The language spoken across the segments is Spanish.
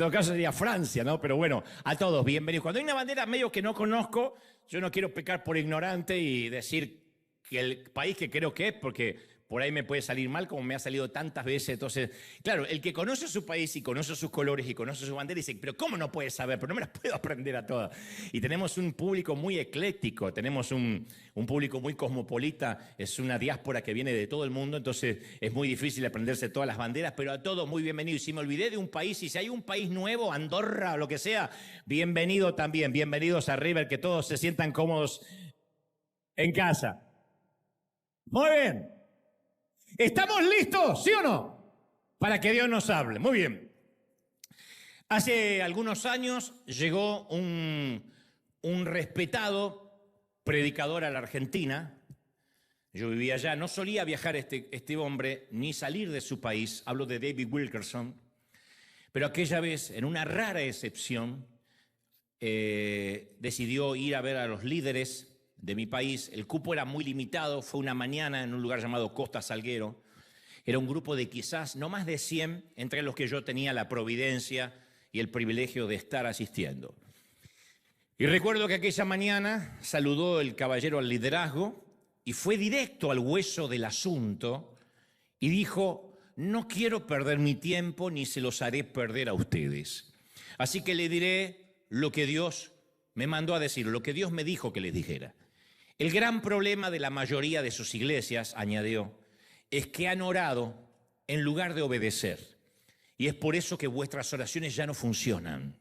todo caso sería Francia, ¿no? Pero bueno, a todos, bienvenidos. Cuando hay una bandera medio que no conozco, yo no quiero pecar por ignorante y decir que el país que creo que es, porque por ahí me puede salir mal, como me ha salido tantas veces. Entonces, claro, el que conoce su país y conoce sus colores y conoce su bandera, dice, pero ¿cómo no puede saber? Pero no me las puedo aprender a todas. Y tenemos un público muy ecléctico, tenemos un público muy cosmopolita, es una diáspora que viene de todo el mundo, entonces es muy difícil aprenderse todas las banderas, pero a todos muy bienvenidos. Y si me olvidé de un país, y si hay un país nuevo, Andorra o lo que sea, bienvenido también, bienvenidos a River, que todos se sientan cómodos en casa. Muy bien. ¿Estamos listos, sí o no? Para que Dios nos hable. Muy bien. Hace algunos años llegó un respetado predicador a la Argentina. Yo vivía allá. No solía viajar este hombre ni salir de su país. Hablo de David Wilkerson. Pero aquella vez, en una rara excepción, decidió ir a ver a los líderes de mi país. El cupo era muy limitado, fue una mañana en un lugar llamado Costa Salguero. Era un grupo de quizás no más de 100, entre los que yo tenía la providencia y el privilegio de estar asistiendo. Y recuerdo que aquella mañana saludó el caballero al liderazgo y fue directo al hueso del asunto y dijo, no quiero perder mi tiempo ni se los haré perder a ustedes. Así que le diré lo que Dios me mandó a decir, lo que Dios me dijo que les dijera. El gran problema de la mayoría de sus iglesias, añadió, es que han orado en lugar de obedecer. Y es por eso que vuestras oraciones ya no funcionan.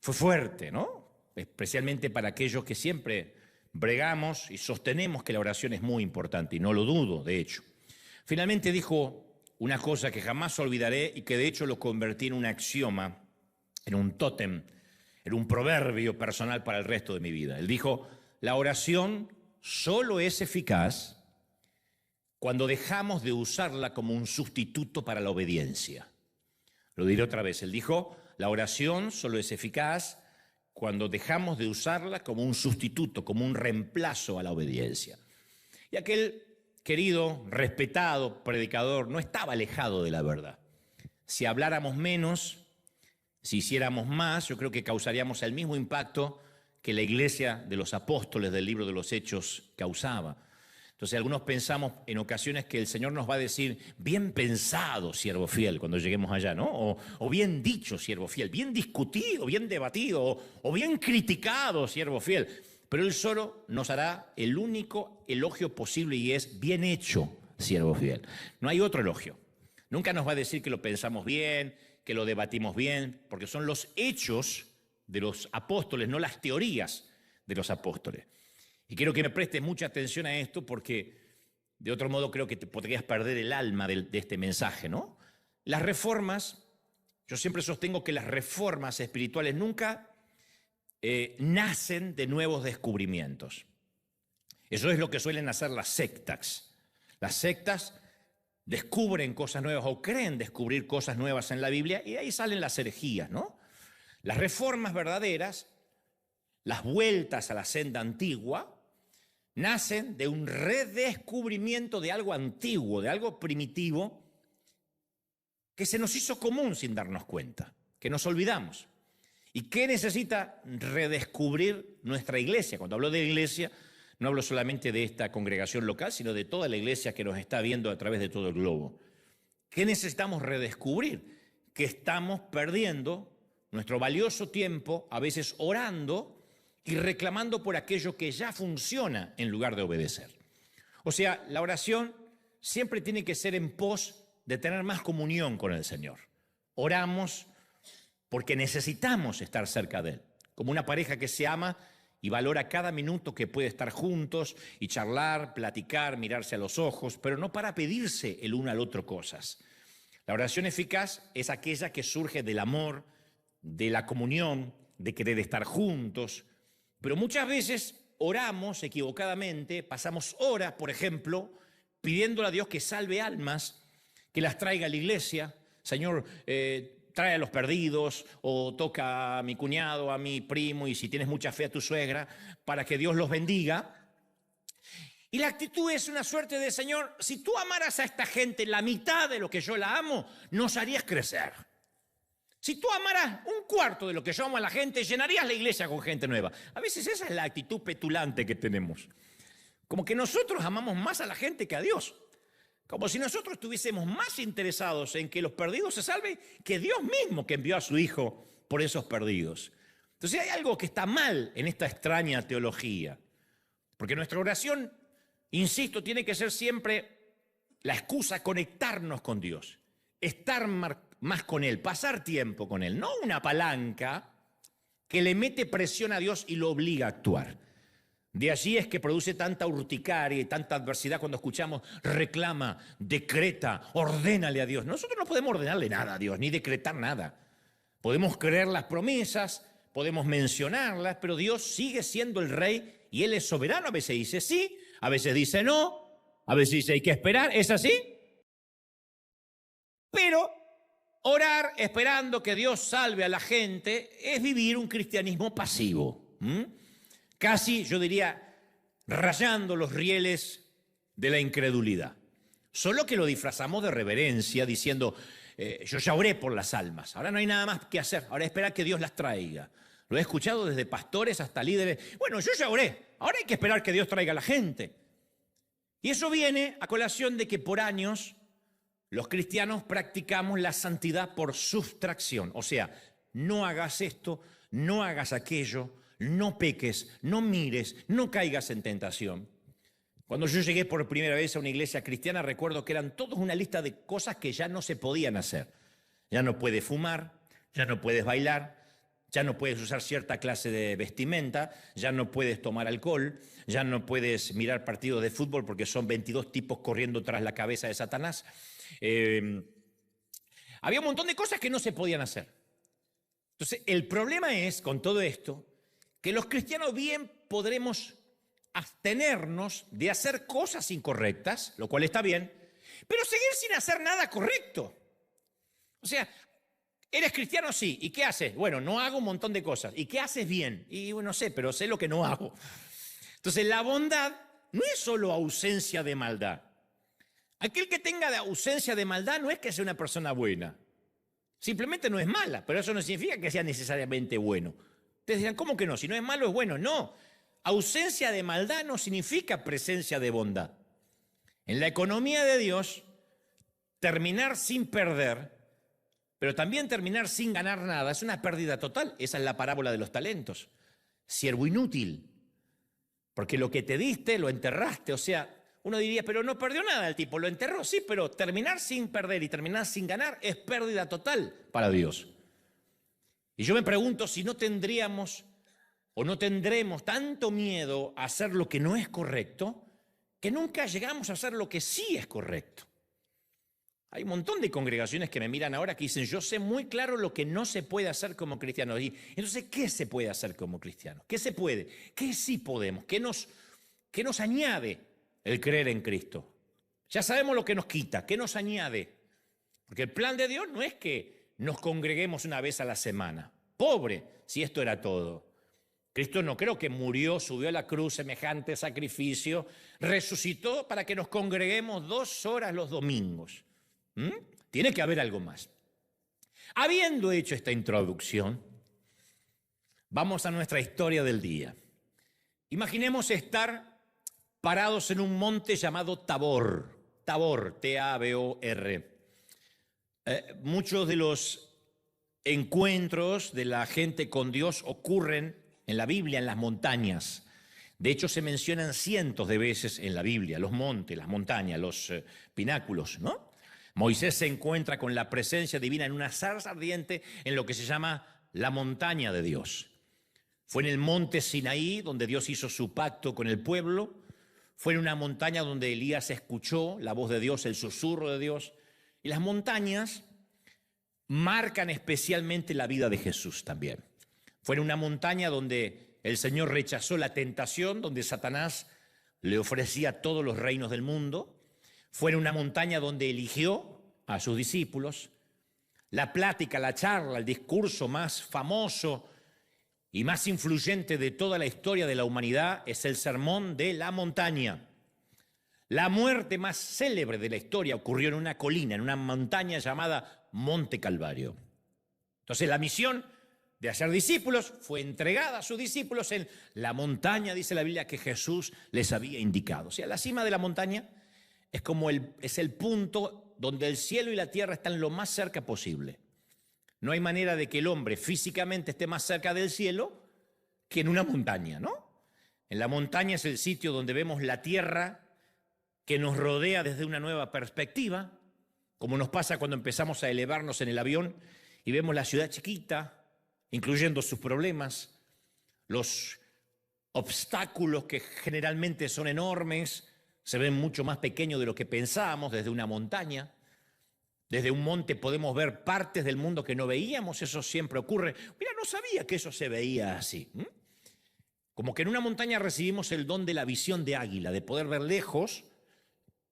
Fue fuerte, ¿no? Especialmente para aquellos que siempre bregamos y sostenemos que la oración es muy importante, y no lo dudo, de hecho. Finalmente dijo una cosa que jamás olvidaré y que de hecho lo convertí en un axioma, en un tótem, en un proverbio personal para el resto de mi vida. Él dijo, la oración solo es eficaz cuando dejamos de usarla como un sustituto para la obediencia. Lo diré otra vez. Él dijo, la oración solo es eficaz cuando dejamos de usarla como un sustituto, como un reemplazo a la obediencia. Y aquel querido, respetado predicador no estaba alejado de la verdad. Si habláramos menos, si hiciéramos más, yo creo que causaríamos el mismo impacto que la iglesia de los apóstoles del libro de los Hechos causaba. Entonces algunos pensamos en ocasiones que el Señor nos va a decir, bien pensado, siervo fiel, cuando lleguemos allá, ¿no? O bien dicho, siervo fiel, bien discutido, bien debatido, o bien criticado, siervo fiel. Pero Él solo nos hará el único elogio posible y es, bien hecho, siervo fiel. No hay otro elogio. Nunca nos va a decir que lo pensamos bien, que lo debatimos bien, porque son los hechos de los apóstoles, no las teorías de los apóstoles. Y quiero que me prestes mucha atención a esto porque de otro modo creo que te podrías perder el alma de este mensaje, ¿no? Las reformas, yo siempre sostengo que las reformas espirituales nunca nacen de nuevos descubrimientos. Eso es lo que suelen hacer las sectas. Las sectas descubren cosas nuevas o creen descubrir cosas nuevas en la Biblia y ahí salen las herejías, ¿no? Las reformas verdaderas, las vueltas a la senda antigua, nacen de un redescubrimiento de algo antiguo, de algo primitivo, que se nos hizo común sin darnos cuenta, que nos olvidamos. ¿Y qué necesita redescubrir nuestra iglesia? Cuando hablo de iglesia, no hablo solamente de esta congregación local, sino de toda la iglesia que nos está viendo a través de todo el globo. ¿Qué necesitamos redescubrir? Que estamos perdiendo nuestro valioso tiempo, a veces orando y reclamando por aquello que ya funciona en lugar de obedecer. O sea, la oración siempre tiene que ser en pos de tener más comunión con el Señor. Oramos porque necesitamos estar cerca de Él, como una pareja que se ama y valora cada minuto que puede estar juntos y charlar, platicar, mirarse a los ojos, pero no para pedirse el uno al otro cosas. La oración eficaz es aquella que surge del amor, de la comunión, de querer estar juntos, pero muchas veces oramos equivocadamente, pasamos horas, por ejemplo, pidiéndole a Dios que salve almas, que las traiga a la iglesia. Señor, trae a los perdidos, o toca a mi cuñado, a mi primo, y si tienes mucha fe a tu suegra, para que Dios los bendiga. Y la actitud es una suerte de, Señor, si tú amaras a esta gente la mitad de lo que yo la amo, nos harías crecer. Si tú amaras un cuarto de lo que yo amo a la gente, llenarías la iglesia con gente nueva. A veces esa es la actitud petulante que tenemos. Como que nosotros amamos más a la gente que a Dios. Como si nosotros estuviésemos más interesados en que los perdidos se salven que Dios mismo que envió a su Hijo por esos perdidos. Entonces hay algo que está mal en esta extraña teología. Porque nuestra oración, insisto, tiene que ser siempre la excusa, conectarnos con Dios, estar más con Él, pasar tiempo con Él, no una palanca que le mete presión a Dios y lo obliga a actuar. De allí es que produce tanta urticaria y tanta adversidad cuando escuchamos reclama, decreta, ordénale a Dios. Nosotros no podemos ordenarle nada a Dios, ni decretar nada. Podemos creer las promesas, podemos mencionarlas, pero Dios sigue siendo el rey y Él es soberano. A veces dice sí, a veces dice no, a veces dice hay que esperar. ¿Es así? Pero orar esperando que Dios salve a la gente es vivir un cristianismo pasivo. Casi, yo diría, rayando los rieles de la incredulidad. Solo que lo disfrazamos de reverencia, diciendo, yo ya oré por las almas, ahora no hay nada más que hacer, ahora esperar que Dios las traiga. Lo he escuchado desde pastores hasta líderes. Bueno, yo ya oré, ahora hay que esperar que Dios traiga a la gente. Y eso viene a colación de que por años los cristianos practicamos la santidad por sustracción. O sea, no hagas esto, no hagas aquello, no peques, no mires, no caigas en tentación. Cuando yo llegué por primera vez a una iglesia cristiana, recuerdo que eran todos una lista de cosas que ya no se podían hacer. Ya no puedes fumar, ya no puedes bailar, ya no puedes usar cierta clase de vestimenta, ya no puedes tomar alcohol, ya no puedes mirar partidos de fútbol porque son 22 tipos corriendo tras la cabeza de Satanás. Había un montón de cosas que no se podían hacer. Entonces, el problema es, con todo esto, que los cristianos bien podremos abstenernos de hacer cosas incorrectas, lo cual está bien, pero seguir sin hacer nada correcto. O sea, eres cristiano, sí, ¿y qué haces? Bueno, no hago un montón de cosas. ¿Y qué haces bien? Y bueno, no sé, pero sé lo que no hago. Entonces, la bondad no es solo ausencia de maldad. Aquel que tenga la ausencia de maldad no es que sea una persona buena. Simplemente no es mala, pero eso no significa que sea necesariamente bueno. Ustedes dirán, ¿cómo que no? Si no es malo, es bueno. No, ausencia de maldad no significa presencia de bondad. En la economía de Dios, terminar sin perder, pero también terminar sin ganar nada, es una pérdida total. Esa es la parábola de los talentos. Siervo inútil, porque lo que te diste lo enterraste. O sea, uno diría, pero no perdió nada el tipo, lo enterró, sí, pero terminar sin perder y terminar sin ganar es pérdida total para Dios. Y yo me pregunto si no tendríamos o no tendremos tanto miedo a hacer lo que no es correcto, que nunca llegamos a hacer lo que sí es correcto. Hay un montón de congregaciones que me miran ahora que dicen, yo sé muy claro lo que no se puede hacer como cristianos. Y entonces, ¿qué se puede hacer como cristianos? ¿Qué se puede? ¿Qué sí podemos? ¿Qué nos añade el creer en Cristo? Ya sabemos lo que nos quita. ¿Qué nos añade? Porque el plan de Dios no es que nos congreguemos una vez a la semana. Pobre, si esto era todo. Cristo no creo que murió, subió a la cruz, semejante sacrificio, resucitó para que nos congreguemos 2 horas los domingos. Tiene que haber algo más. Habiendo hecho esta introducción, vamos a nuestra historia del día. Imaginemos estar parados en un monte llamado Tabor. Tabor, T-A-B-O-R. Muchos de los encuentros de la gente con Dios ocurren en la Biblia, en las montañas. De hecho, se mencionan cientos de veces en la Biblia, los montes, las montañas, los pináculos, ¿no? Moisés se encuentra con la presencia divina en una zarza ardiente en lo que se llama la montaña de Dios. Fue en el monte Sinaí donde Dios hizo su pacto con el pueblo. Fue en una montaña donde Elías escuchó la voz de Dios, el susurro de Dios. Y las montañas marcan especialmente la vida de Jesús también. Fue en una montaña donde el Señor rechazó la tentación, donde Satanás le ofrecía todos los reinos del mundo. Fue en una montaña donde eligió a sus discípulos. La plática, la charla, el discurso más famoso y más influyente de toda la historia de la humanidad es el Sermón de la Montaña. La muerte más célebre de la historia ocurrió en una colina, en una montaña llamada Monte Calvario. Entonces la misión de hacer discípulos fue entregada a sus discípulos en la montaña, dice la Biblia, que Jesús les había indicado. O sea, la cima de la montaña es el punto donde el cielo y la tierra están lo más cerca posible. No hay manera de que el hombre físicamente esté más cerca del cielo que en una montaña, ¿no? En la montaña es el sitio donde vemos la tierra que nos rodea desde una nueva perspectiva, como nos pasa cuando empezamos a elevarnos en el avión y vemos la ciudad chiquita, incluyendo sus problemas, los obstáculos que generalmente son enormes, se ven mucho más pequeños de lo que pensábamos desde una montaña. Desde un monte podemos ver partes del mundo que no veíamos, eso siempre ocurre. Mira, no sabía que eso se veía así. Como que en una montaña recibimos el don de la visión de águila, de poder ver lejos,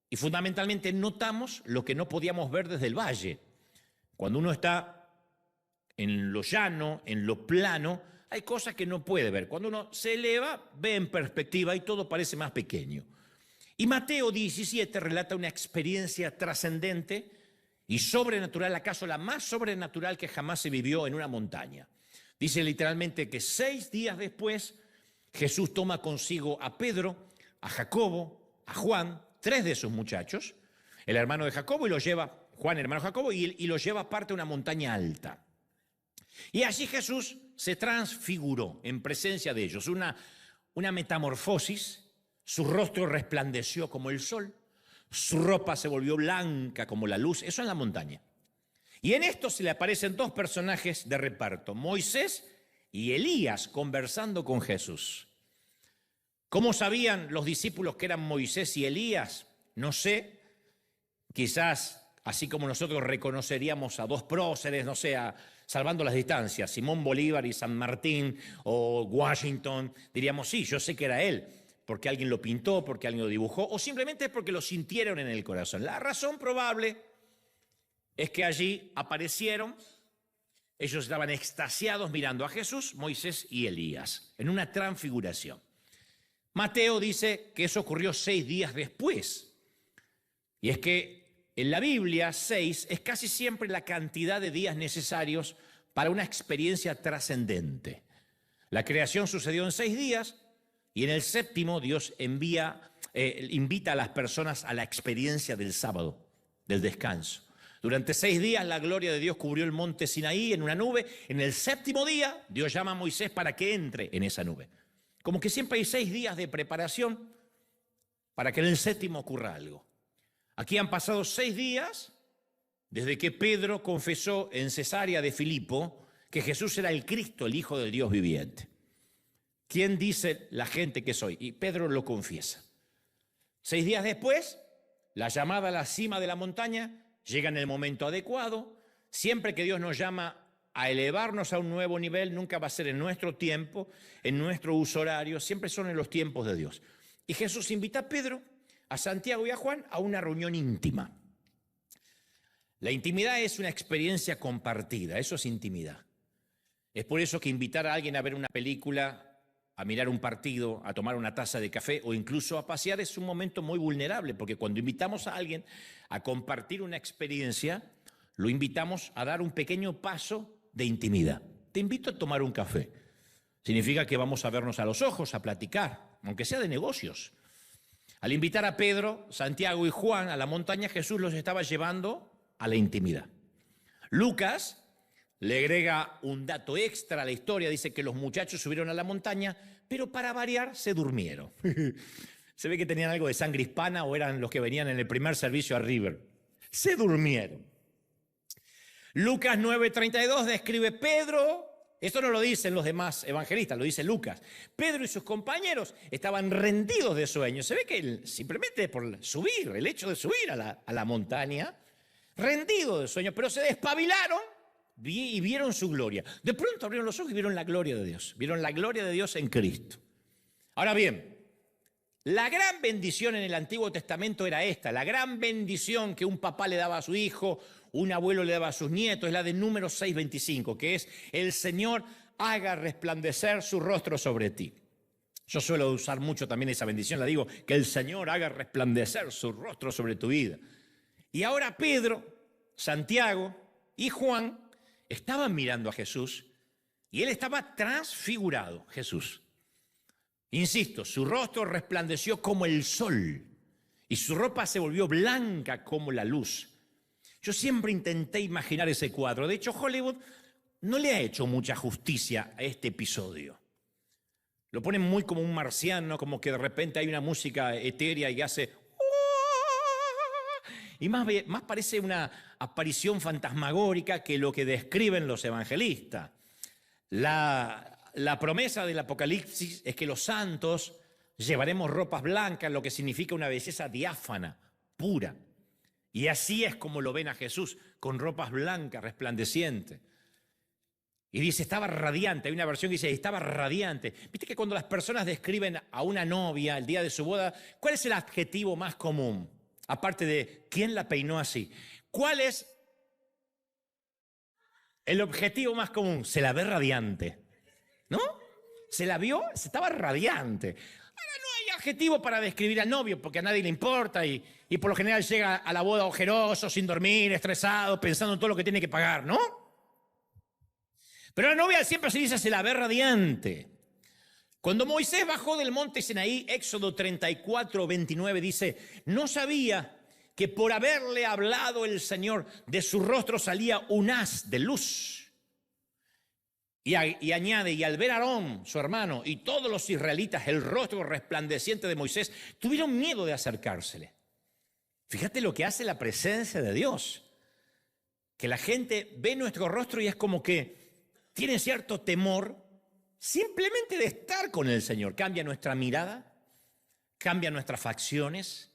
y fundamentalmente notamos lo que no podíamos ver desde el valle. Cuando uno está en lo llano, en lo plano, hay cosas que no puede ver. Cuando uno se eleva, ve en perspectiva y todo parece más pequeño. Y Mateo 17 relata una experiencia trascendente y sobrenatural, acaso la más sobrenatural que jamás se vivió en una montaña. Dice literalmente que 6 días después, Jesús toma consigo a Pedro, a Jacobo, a Juan, 3 de sus muchachos, el hermano de Jacobo, y lo lleva, Juan, hermano de Jacobo, y lo lleva aparte a una montaña alta. Y allí Jesús se transfiguró en presencia de ellos, una metamorfosis. Su rostro resplandeció como el sol, su ropa se volvió blanca como la luz, eso en la montaña. Y en esto se le aparecen 2 personajes de reparto, Moisés y Elías, conversando con Jesús. ¿Cómo sabían los discípulos que eran Moisés y Elías? No sé, quizás así como nosotros reconoceríamos a 2 próceres, no sé, salvando las distancias, Simón Bolívar y San Martín o Washington, diríamos sí, yo sé que era él, porque alguien lo pintó, porque alguien lo dibujó, o simplemente porque lo sintieron en el corazón. La razón probable es que allí aparecieron, ellos estaban extasiados mirando a Jesús, Moisés y Elías, en una transfiguración. Mateo dice que eso ocurrió 6 días después, y es que en la Biblia 6 es casi siempre la cantidad de días necesarios para una experiencia trascendente. La creación sucedió en 6 días, y en el 7º Dios invita a las personas a la experiencia del sábado, del descanso. Durante 6 días la gloria de Dios cubrió el monte Sinaí en una nube. En el 7º día Dios llama a Moisés para que entre en esa nube. Como que siempre hay 6 días de preparación para que en el 7º ocurra algo. Aquí han pasado 6 días desde que Pedro confesó en Cesarea de Filipo que Jesús era el Cristo, el Hijo del Dios viviente. ¿Quién dice la gente que soy? Y Pedro lo confiesa. 6 días después, la llamada a la cima de la montaña llega en el momento adecuado. Siempre que Dios nos llama a elevarnos a un nuevo nivel, nunca va a ser en nuestro tiempo, en nuestro uso horario, siempre son en los tiempos de Dios. Y Jesús invita a Pedro, a Santiago y a Juan a una reunión íntima. La intimidad es una experiencia compartida, eso es intimidad. Es por eso que invitar a alguien a ver una película, a mirar un partido, a tomar una taza de café o incluso a pasear es un momento muy vulnerable, porque cuando invitamos a alguien a compartir una experiencia, lo invitamos a dar un pequeño paso de intimidad. Te invito a tomar un café. Significa que vamos a vernos a los ojos, a platicar, aunque sea de negocios. Al invitar a Pedro, Santiago y Juan a la montaña, Jesús los estaba llevando a la intimidad. Lucas le agrega un dato extra a la historia, dice que los muchachos subieron a la montaña, pero para variar se durmieron. Se ve que tenían algo de sangre hispana o eran los que venían en el primer servicio a River. Se durmieron. Lucas 9:32 describe Pedro, esto no lo dicen los demás evangelistas, lo dice Lucas. Pedro y sus compañeros estaban rendidos de sueño. Se ve que simplemente por subir, el hecho de subir a la montaña, rendidos de sueño, pero se despabilaron y vieron su gloria. De pronto abrieron los ojos y vieron la gloria de Dios. Vieron la gloria de Dios en Cristo. Ahora bien, la gran bendición en el Antiguo Testamento era esta. La gran bendición que un papá le daba a su hijo, un abuelo le daba a sus nietos, es la de Números 6:25, que es: el Señor haga resplandecer su rostro sobre ti. Yo suelo usar mucho también esa bendición, la digo, que el Señor haga resplandecer su rostro sobre tu vida. Y ahora Pedro, Santiago y Juan estaban mirando a Jesús y él estaba transfigurado, Jesús. Insisto, su rostro resplandeció como el sol y su ropa se volvió blanca como la luz. Yo siempre intenté imaginar ese cuadro. De hecho, Hollywood no le ha hecho mucha justicia a este episodio. Lo ponen muy como un marciano, como que de repente hay una música etérea y hace... Y más parece una aparición fantasmagórica que lo que describen los evangelistas. La promesa del Apocalipsis es que los santos llevaremos ropas blancas, lo que significa una belleza diáfana, pura. Y así es como lo ven a Jesús, con ropas blancas, resplandecientes. Y dice, estaba radiante. Hay una versión que dice, estaba radiante. Viste que cuando las personas describen a una novia el día de su boda, ¿cuál es el adjetivo más común? Aparte de, ¿quién la peinó así? ¿Cuál es el objetivo más común? Se la ve radiante, ¿no? Se la vio, se estaba radiante. Ahora no hay adjetivo para describir al novio, porque a nadie le importa y por lo general llega a la boda ojeroso, sin dormir, estresado, pensando en todo lo que tiene que pagar, ¿no? Pero la novia siempre se dice, se la ve radiante. Cuando Moisés bajó del monte Sinaí, Éxodo 34, 29 dice, no sabía que por haberle hablado el Señor, de su rostro salía un haz de luz. Y añade, y al ver a Aarón, su hermano, y todos los israelitas, el rostro resplandeciente de Moisés, tuvieron miedo de acercársele. Fíjate lo que hace la presencia de Dios. Que la gente ve nuestro rostro y es como que tiene cierto temor simplemente de estar con el Señor. Cambia nuestra mirada, cambia nuestras facciones.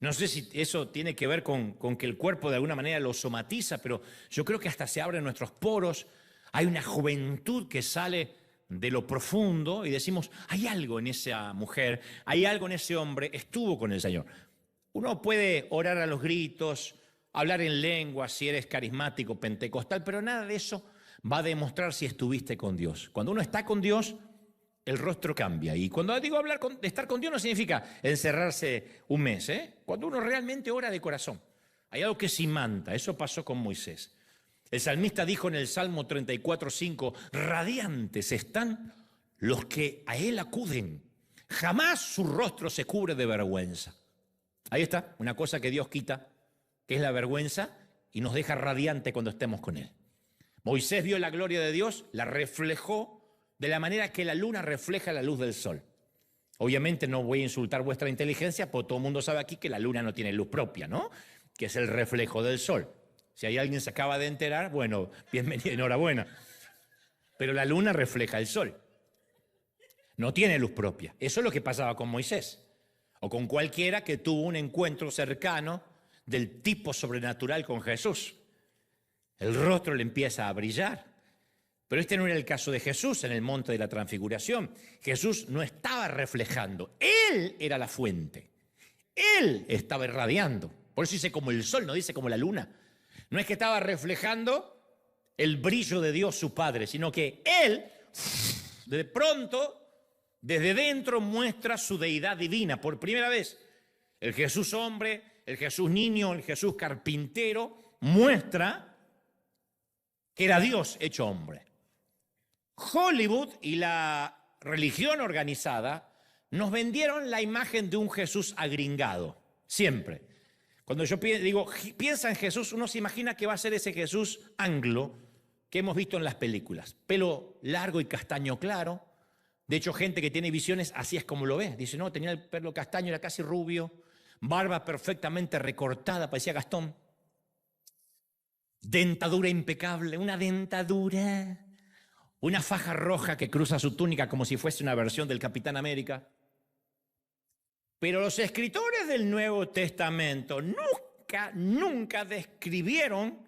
No sé si eso tiene que ver con que el cuerpo de alguna manera lo somatiza, pero yo creo que hasta se abren nuestros poros. Hay una juventud que sale de lo profundo y decimos, hay algo en esa mujer, hay algo en ese hombre, estuvo con el Señor. Uno puede orar a los gritos, hablar en lengua si eres carismático, pentecostal, pero nada de eso va a demostrar si estuviste con Dios. Cuando uno está con Dios, el rostro cambia. Y cuando digo de estar con Dios no significa encerrarse un mes, ¿eh? Cuando uno realmente ora de corazón. Hay algo que se imanta. Eso pasó con Moisés. El salmista dijo en el Salmo 34:5, radiantes están los que a él acuden. Jamás su rostro se cubre de vergüenza. Ahí está, una cosa que Dios quita, que es la vergüenza, y nos deja radiante cuando estemos con él. Moisés vio la gloria de Dios, la reflejó de la manera que la luna refleja la luz del sol. Obviamente no voy a insultar vuestra inteligencia, porque todo el mundo sabe aquí que la luna no tiene luz propia, ¿no? Que es el reflejo del sol. Si hay alguien que se acaba de enterar, bueno, bienvenido, enhorabuena. Pero la luna refleja el sol. No tiene luz propia. Eso es lo que pasaba con Moisés. O con cualquiera que tuvo un encuentro cercano del tipo sobrenatural con Jesús. El rostro le empieza a brillar. Pero este no era el caso de Jesús en el monte de la transfiguración. Jesús no estaba reflejando. Él era la fuente. Él estaba irradiando. Por eso dice como el sol, no dice como la luna. No es que estaba reflejando el brillo de Dios su Padre, sino que Él, de pronto, desde dentro muestra su deidad divina. Por primera vez, el Jesús hombre, el Jesús niño, el Jesús carpintero, muestra que era Dios hecho hombre. Hollywood y la religión organizada nos vendieron la imagen de un Jesús agringado, siempre. Cuando yo digo, piensa en Jesús, uno se imagina que va a ser ese Jesús anglo que hemos visto en las películas. Pelo largo y castaño claro. De hecho, gente que tiene visiones, así es como lo ve. Dice, no, tenía el pelo castaño, era casi rubio, barba perfectamente recortada, parecía Gastón. Dentadura impecable, una dentadura, una faja roja que cruza su túnica como si fuese una versión del Capitán América. Pero los escritores del Nuevo Testamento nunca describieron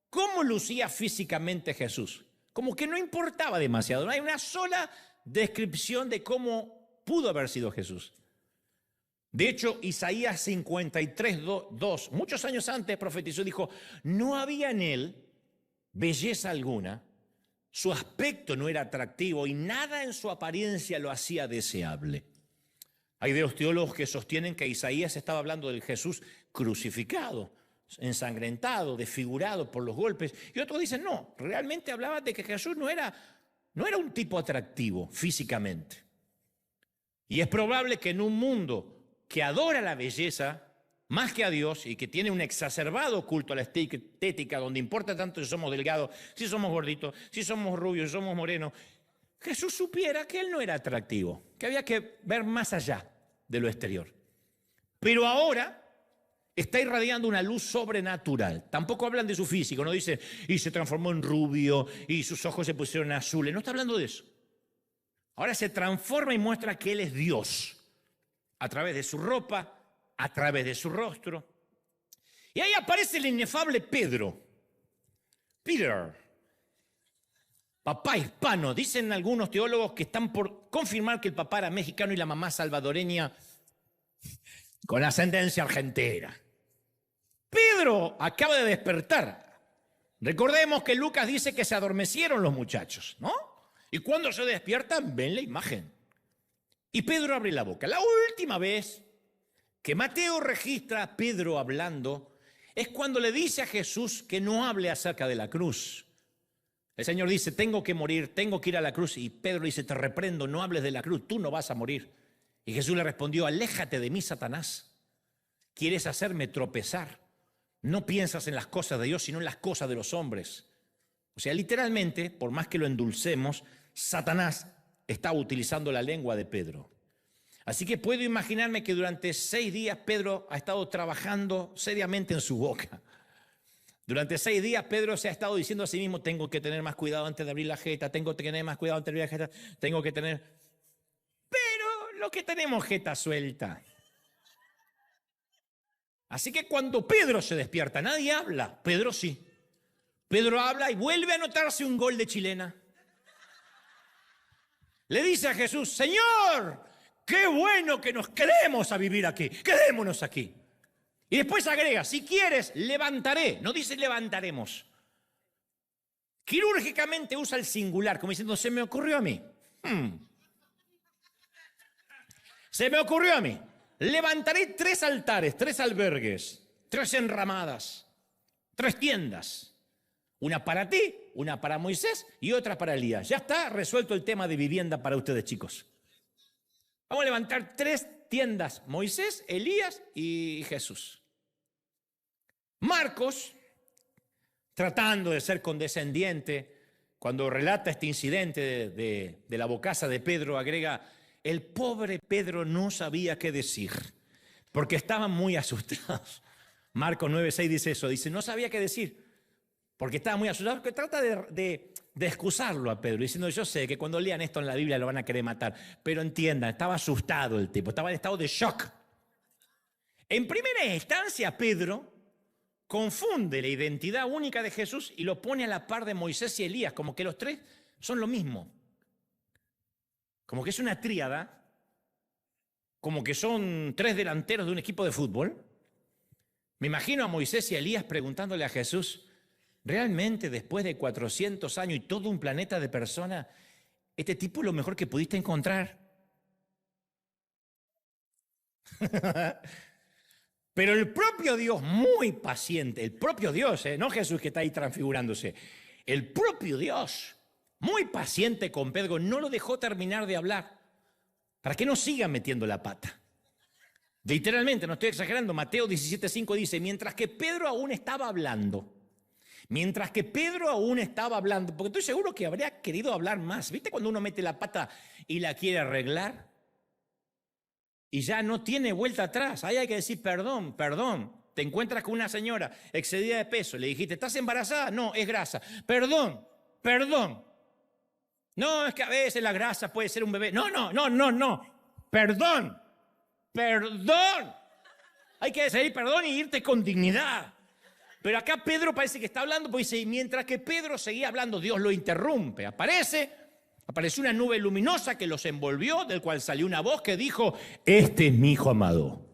cómo lucía físicamente Jesús. Como que no importaba demasiado, no hay una sola descripción de cómo pudo haber sido Jesús. De hecho, Isaías 53:2, muchos años antes profetizó y dijo, no había en él belleza alguna, su aspecto no era atractivo y nada en su apariencia lo hacía deseable. Hay teólogos que sostienen que Isaías estaba hablando del Jesús crucificado. ensangrentado, desfigurado por los golpes. Y otros dicen, no, realmente hablaba de que Jesús no era un tipo atractivo físicamente. Y es probable que en un mundo que adora la belleza más que a Dios y que tiene un exacerbado culto a la estética, donde importa tanto si somos delgados, si somos gorditos, si somos rubios, si somos morenos, Jesús supiera que él no era atractivo, que había que ver más allá de lo exterior. Pero ahora está irradiando una luz sobrenatural. Tampoco hablan de su físico, no dicen, y se transformó en rubio, y sus ojos se pusieron azules. No está hablando de eso. Ahora se transforma y muestra que Él es Dios, a través de su ropa, a través de su rostro. Y ahí aparece el inefable Pedro. Peter, papá hispano. Dicen algunos teólogos que están por confirmar que el papá era mexicano y la mamá salvadoreña con ascendencia argentina. Pedro acaba de despertar. Recordemos que Lucas dice que se adormecieron los muchachos, ¿no? Y cuando se despiertan, ven la imagen. Y Pedro abre la boca. La última vez que Mateo registra a Pedro hablando es cuando le dice a Jesús que no hable acerca de la cruz. El Señor dice, tengo que morir, tengo que ir a la cruz. Y Pedro dice, te reprendo, no hables de la cruz, tú no vas a morir. Y Jesús le respondió, aléjate de mí, Satanás. Quieres hacerme tropezar. No piensas en las cosas de Dios, sino en las cosas de los hombres. O sea, literalmente, por más que lo endulcemos, Satanás está utilizando la lengua de Pedro. Así que puedo imaginarme que durante 6 días Pedro ha estado trabajando seriamente en su boca. Durante 6 días Pedro se ha estado diciendo a sí mismo, tengo que tener más cuidado antes de abrir la jeta, tengo que tener más cuidado antes de abrir la jeta, tengo que tener... Pero lo que tenemos jeta suelta. Así que cuando Pedro se despierta, nadie habla, Pedro sí. Pedro habla y vuelve a anotarse un gol de chilena. Le dice a Jesús, Señor, qué bueno que nos quedemos a vivir aquí, quedémonos aquí. Y después agrega, si quieres, levantaré. No dice levantaremos. Quirúrgicamente usa el singular, como diciendo, se me ocurrió a mí. Se me ocurrió a mí. Levantaré 3 altares, 3 albergues, 3 enramadas, 3 tiendas. Una para ti, una para Moisés y otra para Elías. Ya está resuelto el tema de vivienda para ustedes, chicos. Vamos a levantar 3 tiendas, Moisés, Elías y Jesús. Marcos, tratando de ser condescendiente, cuando relata este incidente de la bocaza de Pedro, agrega, el pobre Pedro no sabía qué decir, porque estaban muy asustados. Marcos 9:6 dice eso, dice, no sabía qué decir, porque estaba muy asustado, que trata de excusarlo a Pedro, diciendo, yo sé que cuando lean esto en la Biblia lo van a querer matar, pero entiendan, estaba asustado el tipo, estaba en estado de shock. En primera instancia, Pedro confunde la identidad única de Jesús y lo pone a la par de Moisés y Elías, como que los 3 son lo mismo. Como que es una tríada, como que son 3 delanteros de un equipo de fútbol. Me imagino a Moisés y a Elías preguntándole a Jesús, ¿realmente después de 400 años y todo un planeta de personas, este tipo es lo mejor que pudiste encontrar? Pero el propio Dios, muy paciente, el propio Dios, no Jesús que está ahí transfigurándose, el propio Dios, muy paciente con Pedro, no lo dejó terminar de hablar, para que no siga metiendo la pata. Literalmente, no estoy exagerando, Mateo 17:5 dice, mientras que Pedro aún estaba hablando, porque estoy seguro que habría querido hablar más. ¿Viste cuando uno mete la pata y la quiere arreglar? Y ya no tiene vuelta atrás. Ahí hay que decir, perdón. Te encuentras con una señora excedida de peso. Le dijiste, ¿estás embarazada? No, es grasa. Perdón. No, es que a veces la grasa puede ser un bebé. No. Perdón. Hay que decir perdón y irte con dignidad. Pero acá Pedro parece que está hablando, porque dice, y mientras que Pedro seguía hablando, Dios lo interrumpe. Apareció una nube luminosa que los envolvió, del cual salió una voz que dijo, este es mi hijo amado.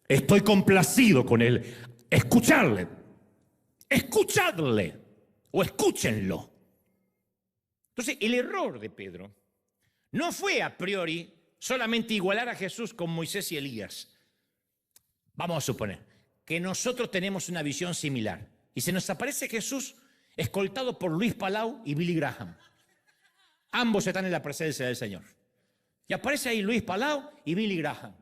Estoy complacido con él. Escuchadle o escúchenlo. Entonces, el error de Pedro no fue a priori solamente igualar a Jesús con Moisés y Elías. Vamos a suponer, que nosotros tenemos una visión similar. Y se nos aparece Jesús escoltado por Luis Palau y Billy Graham. Ambos están en la presencia del Señor. Y aparece ahí Luis Palau y Billy Graham.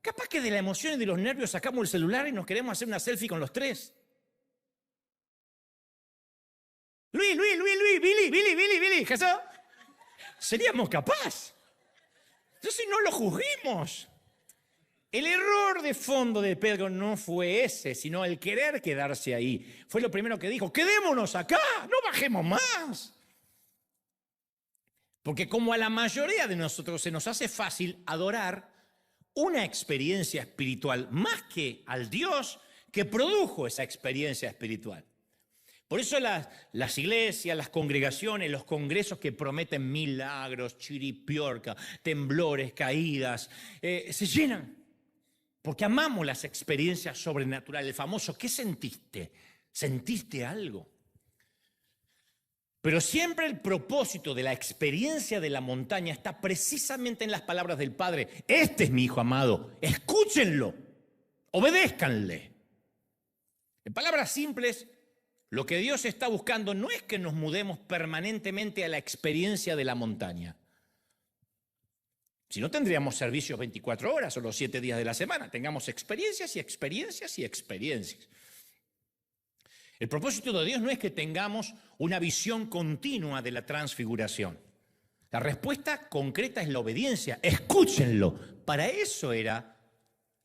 Capaz que de la emoción y de los nervios sacamos el celular y nos queremos hacer una selfie con los tres. Luis, Billy, Jesús. Seríamos capaces. Entonces no lo juzguemos. El error de fondo de Pedro no fue ese, sino el querer quedarse ahí. Fue lo primero que dijo: quedémonos acá, no bajemos más. Porque como a la mayoría de nosotros se nos hace fácil adorar una experiencia espiritual más que al Dios que produjo esa experiencia espiritual. Por eso las iglesias, las congregaciones, los congresos que prometen milagros, chiripiorca, temblores, caídas, se llenan. Porque amamos las experiencias sobrenaturales. El famoso, ¿qué sentiste? ¿Sentiste algo? Pero siempre el propósito de la experiencia de la montaña está precisamente en las palabras del Padre. Este es mi Hijo amado, escúchenlo, obedézcanle. En palabras simples, lo que Dios está buscando no es que nos mudemos permanentemente a la experiencia de la montaña. Si no, tendríamos servicios 24 horas o los 7 días de la semana. Tengamos experiencias y experiencias y experiencias. El propósito de Dios no es que tengamos una visión continua de la transfiguración. La respuesta concreta es la obediencia. Escúchenlo. Para eso era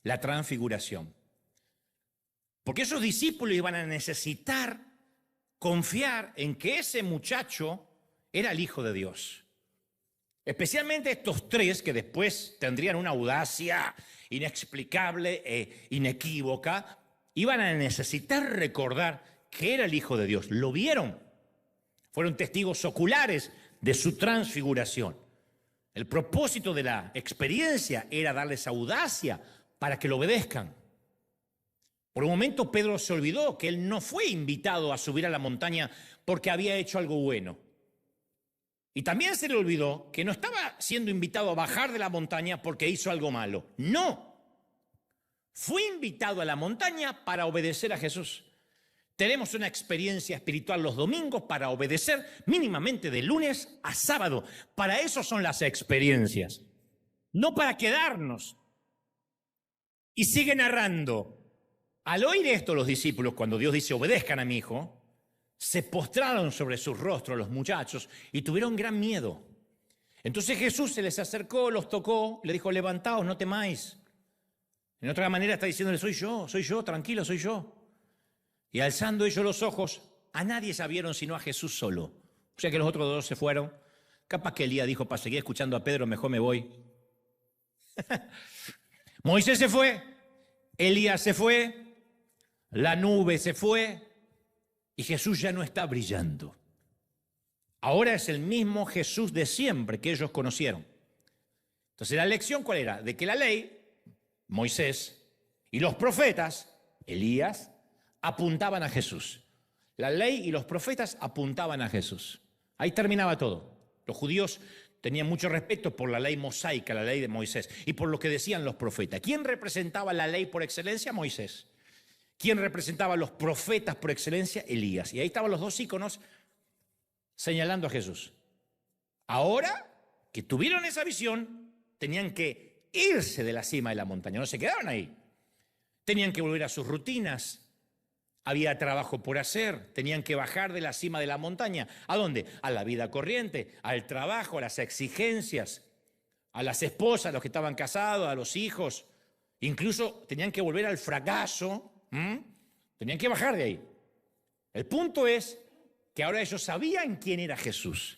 la transfiguración. Porque esos discípulos iban a necesitar confiar en que ese muchacho era el Hijo de Dios. Especialmente estos tres que después tendrían una audacia inexplicable e inequívoca, iban a necesitar recordar que era el Hijo de Dios. Lo vieron. Fueron testigos oculares de su transfiguración. El propósito de la experiencia era darles audacia para que lo obedezcan. Por un momento Pedro se olvidó que él no fue invitado a subir a la montaña porque había hecho algo bueno. Y también se le olvidó que no estaba siendo invitado a bajar de la montaña porque hizo algo malo. No. Fue invitado a la montaña para obedecer a Jesús. Tenemos una experiencia espiritual los domingos para obedecer mínimamente de lunes a sábado. Para eso son las experiencias, no para quedarnos. Y sigue narrando. Al oír esto los discípulos, cuando Dios dice obedezcan a mi hijo, se postraron sobre sus rostros los muchachos y tuvieron gran miedo. Entonces Jesús se les acercó, los tocó, le dijo: levantaos, no temáis. En otra manera está diciéndole: soy yo, tranquilo, soy yo. Y alzando ellos los ojos, a nadie sabieron sino a Jesús solo. O sea que los otros dos se fueron. Capaz que Elías dijo: para seguir escuchando a Pedro, mejor me voy. Moisés se fue, Elías se fue, la nube se fue y Jesús ya no está brillando. Ahora es el mismo Jesús de siempre que ellos conocieron. Entonces la lección, ¿cuál era? De que la ley, Moisés, y los profetas, Elías, apuntaban a Jesús. La ley y los profetas apuntaban a Jesús. Ahí terminaba todo. Los judíos tenían mucho respeto por la ley mosaica, la ley de Moisés, y por lo que decían los profetas. ¿Quién representaba la ley por excelencia? Moisés. ¿Quién representaba a los profetas por excelencia? Elías. Y ahí estaban los dos íconos señalando a Jesús. Ahora que tuvieron esa visión, tenían que irse de la cima de la montaña. No se quedaron ahí. Tenían que volver a sus rutinas. Había trabajo por hacer, tenían que bajar de la cima de la montaña. ¿A dónde? A la vida corriente, al trabajo, a las exigencias, a las esposas, a los que estaban casados, a los hijos. Incluso tenían que volver al fracaso, tenían que bajar de ahí. El punto es que ahora ellos sabían quién era Jesús.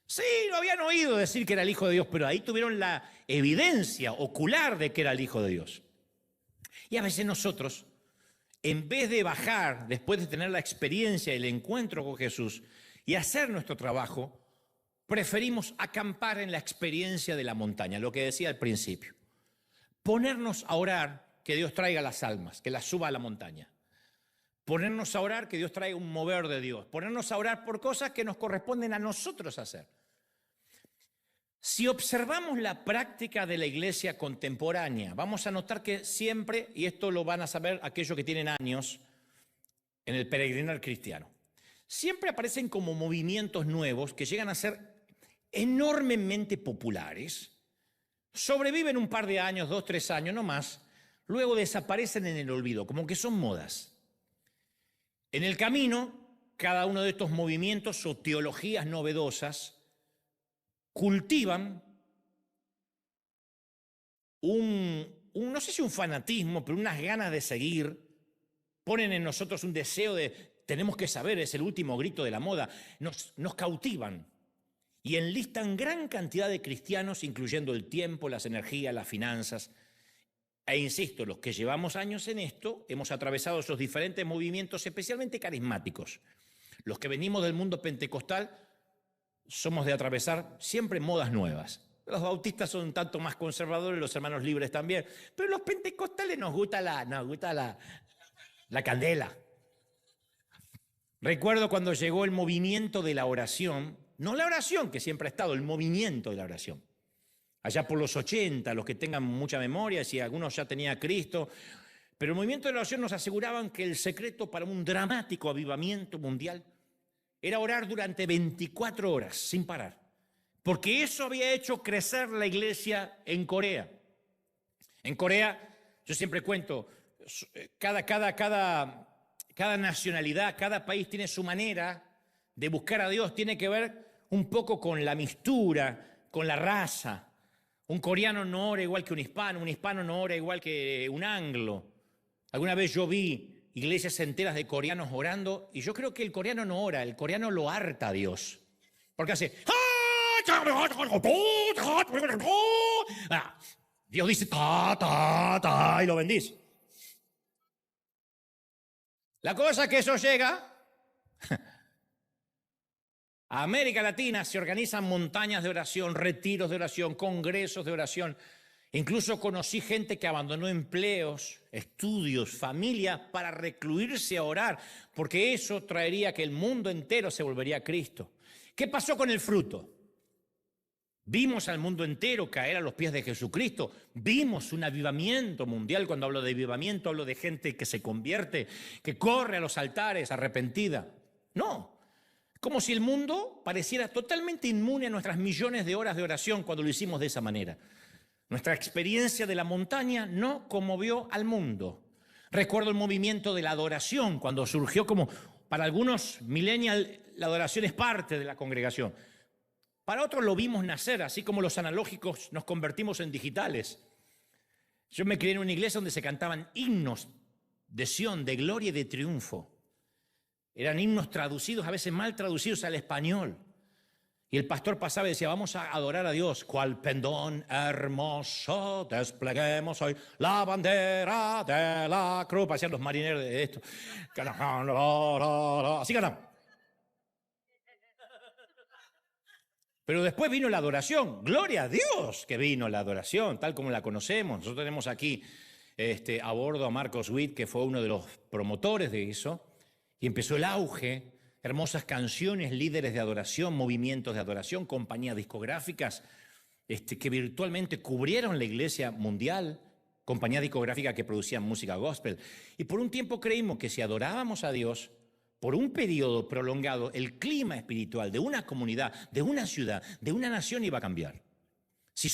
Sí, lo habían oído decir que era el Hijo de Dios, pero ahí tuvieron la evidencia ocular de que era el Hijo de Dios. Y a veces nosotros, en vez de bajar después de tener la experiencia, el encuentro con Jesús y hacer nuestro trabajo, preferimos acampar en la experiencia de la montaña, lo que decía al principio. Ponernos a orar que Dios traiga las almas, que las suba a la montaña. Ponernos a orar que Dios traiga un mover de Dios. Ponernos a orar por cosas que nos corresponden a nosotros hacer. Si observamos la práctica de la iglesia contemporánea, vamos a notar que siempre, y esto lo van a saber aquellos que tienen años en el peregrinar cristiano, siempre aparecen como movimientos nuevos que llegan a ser enormemente populares, sobreviven un par de años, 2, 3 años, no más, luego desaparecen en el olvido, como que son modas. En el camino, cada uno de estos movimientos o teologías novedosas cultivan no sé si un fanatismo, pero unas ganas de seguir, ponen en nosotros un deseo de, tenemos que saber, es el último grito de la moda, nos cautivan y enlistan gran cantidad de cristianos, incluyendo el tiempo, las energías, las finanzas. E insisto, los que llevamos años en esto, hemos atravesado esos diferentes movimientos, especialmente carismáticos. Los que venimos del mundo pentecostal, somos de atravesar siempre modas nuevas. Los bautistas son un tanto más conservadores, los hermanos libres también, pero los pentecostales nos gusta la candela. Recuerdo cuando llegó el movimiento de la oración, no la oración que siempre ha estado, el movimiento de la oración. Allá por los 80, los que tengan mucha memoria, si algunos ya tenían a Cristo, pero el movimiento de la oración nos aseguraban que el secreto para un dramático avivamiento mundial era orar durante 24 horas, sin parar. Porque eso había hecho crecer la iglesia en Corea. En Corea, yo siempre cuento, cada nacionalidad, cada país tiene su manera de buscar a Dios. Tiene que ver un poco con la mistura, con la raza. Un coreano no ora igual que un hispano no ora igual que un anglo. Alguna vez yo vi iglesias enteras de coreanos orando, y yo creo que el coreano no ora, el coreano lo harta a Dios. Porque hace... Dios dice y lo bendice. La cosa es que eso llega a América Latina, se organizan montañas de oración, retiros de oración, congresos de oración. Incluso conocí gente que abandonó empleos, estudios, familia para recluirse a orar, porque eso traería que el mundo entero se volvería a Cristo. ¿Qué pasó con el fruto? Vimos al mundo entero caer a los pies de Jesucristo. Vimos un avivamiento mundial. Cuando hablo de avivamiento, hablo de gente que se convierte, que corre a los altares arrepentida. No, como si el mundo pareciera totalmente inmune a nuestras millones de horas de oración cuando lo hicimos de esa manera. Nuestra experiencia de la montaña no conmovió al mundo. Recuerdo el movimiento de la adoración, cuando surgió como, para algunos millennials, la adoración es parte de la congregación. Para otros lo vimos nacer, así como los analógicos nos convertimos en digitales. Yo me crié en una iglesia donde se cantaban himnos de Sión, de gloria y de triunfo. Eran himnos traducidos, a veces mal traducidos al español. Y el pastor pasaba y decía, vamos a adorar a Dios. Cual pendón hermoso despleguemos hoy la bandera de la cruz. Parecían los marineros de esto. Así cantaban. Pero después vino la adoración. Gloria a Dios que vino la adoración, tal como la conocemos. Nosotros tenemos aquí a bordo a Marcos Witt, que fue uno de los promotores de eso. Y empezó el auge. Hermosas canciones, líderes de adoración, movimientos de adoración, compañías discográficas que virtualmente cubrieron la iglesia mundial, compañías discográficas que producían música gospel. Y por un tiempo creímos que si adorábamos a Dios, por un periodo prolongado, el clima espiritual de una comunidad, de una ciudad, de una nación iba a cambiar. Si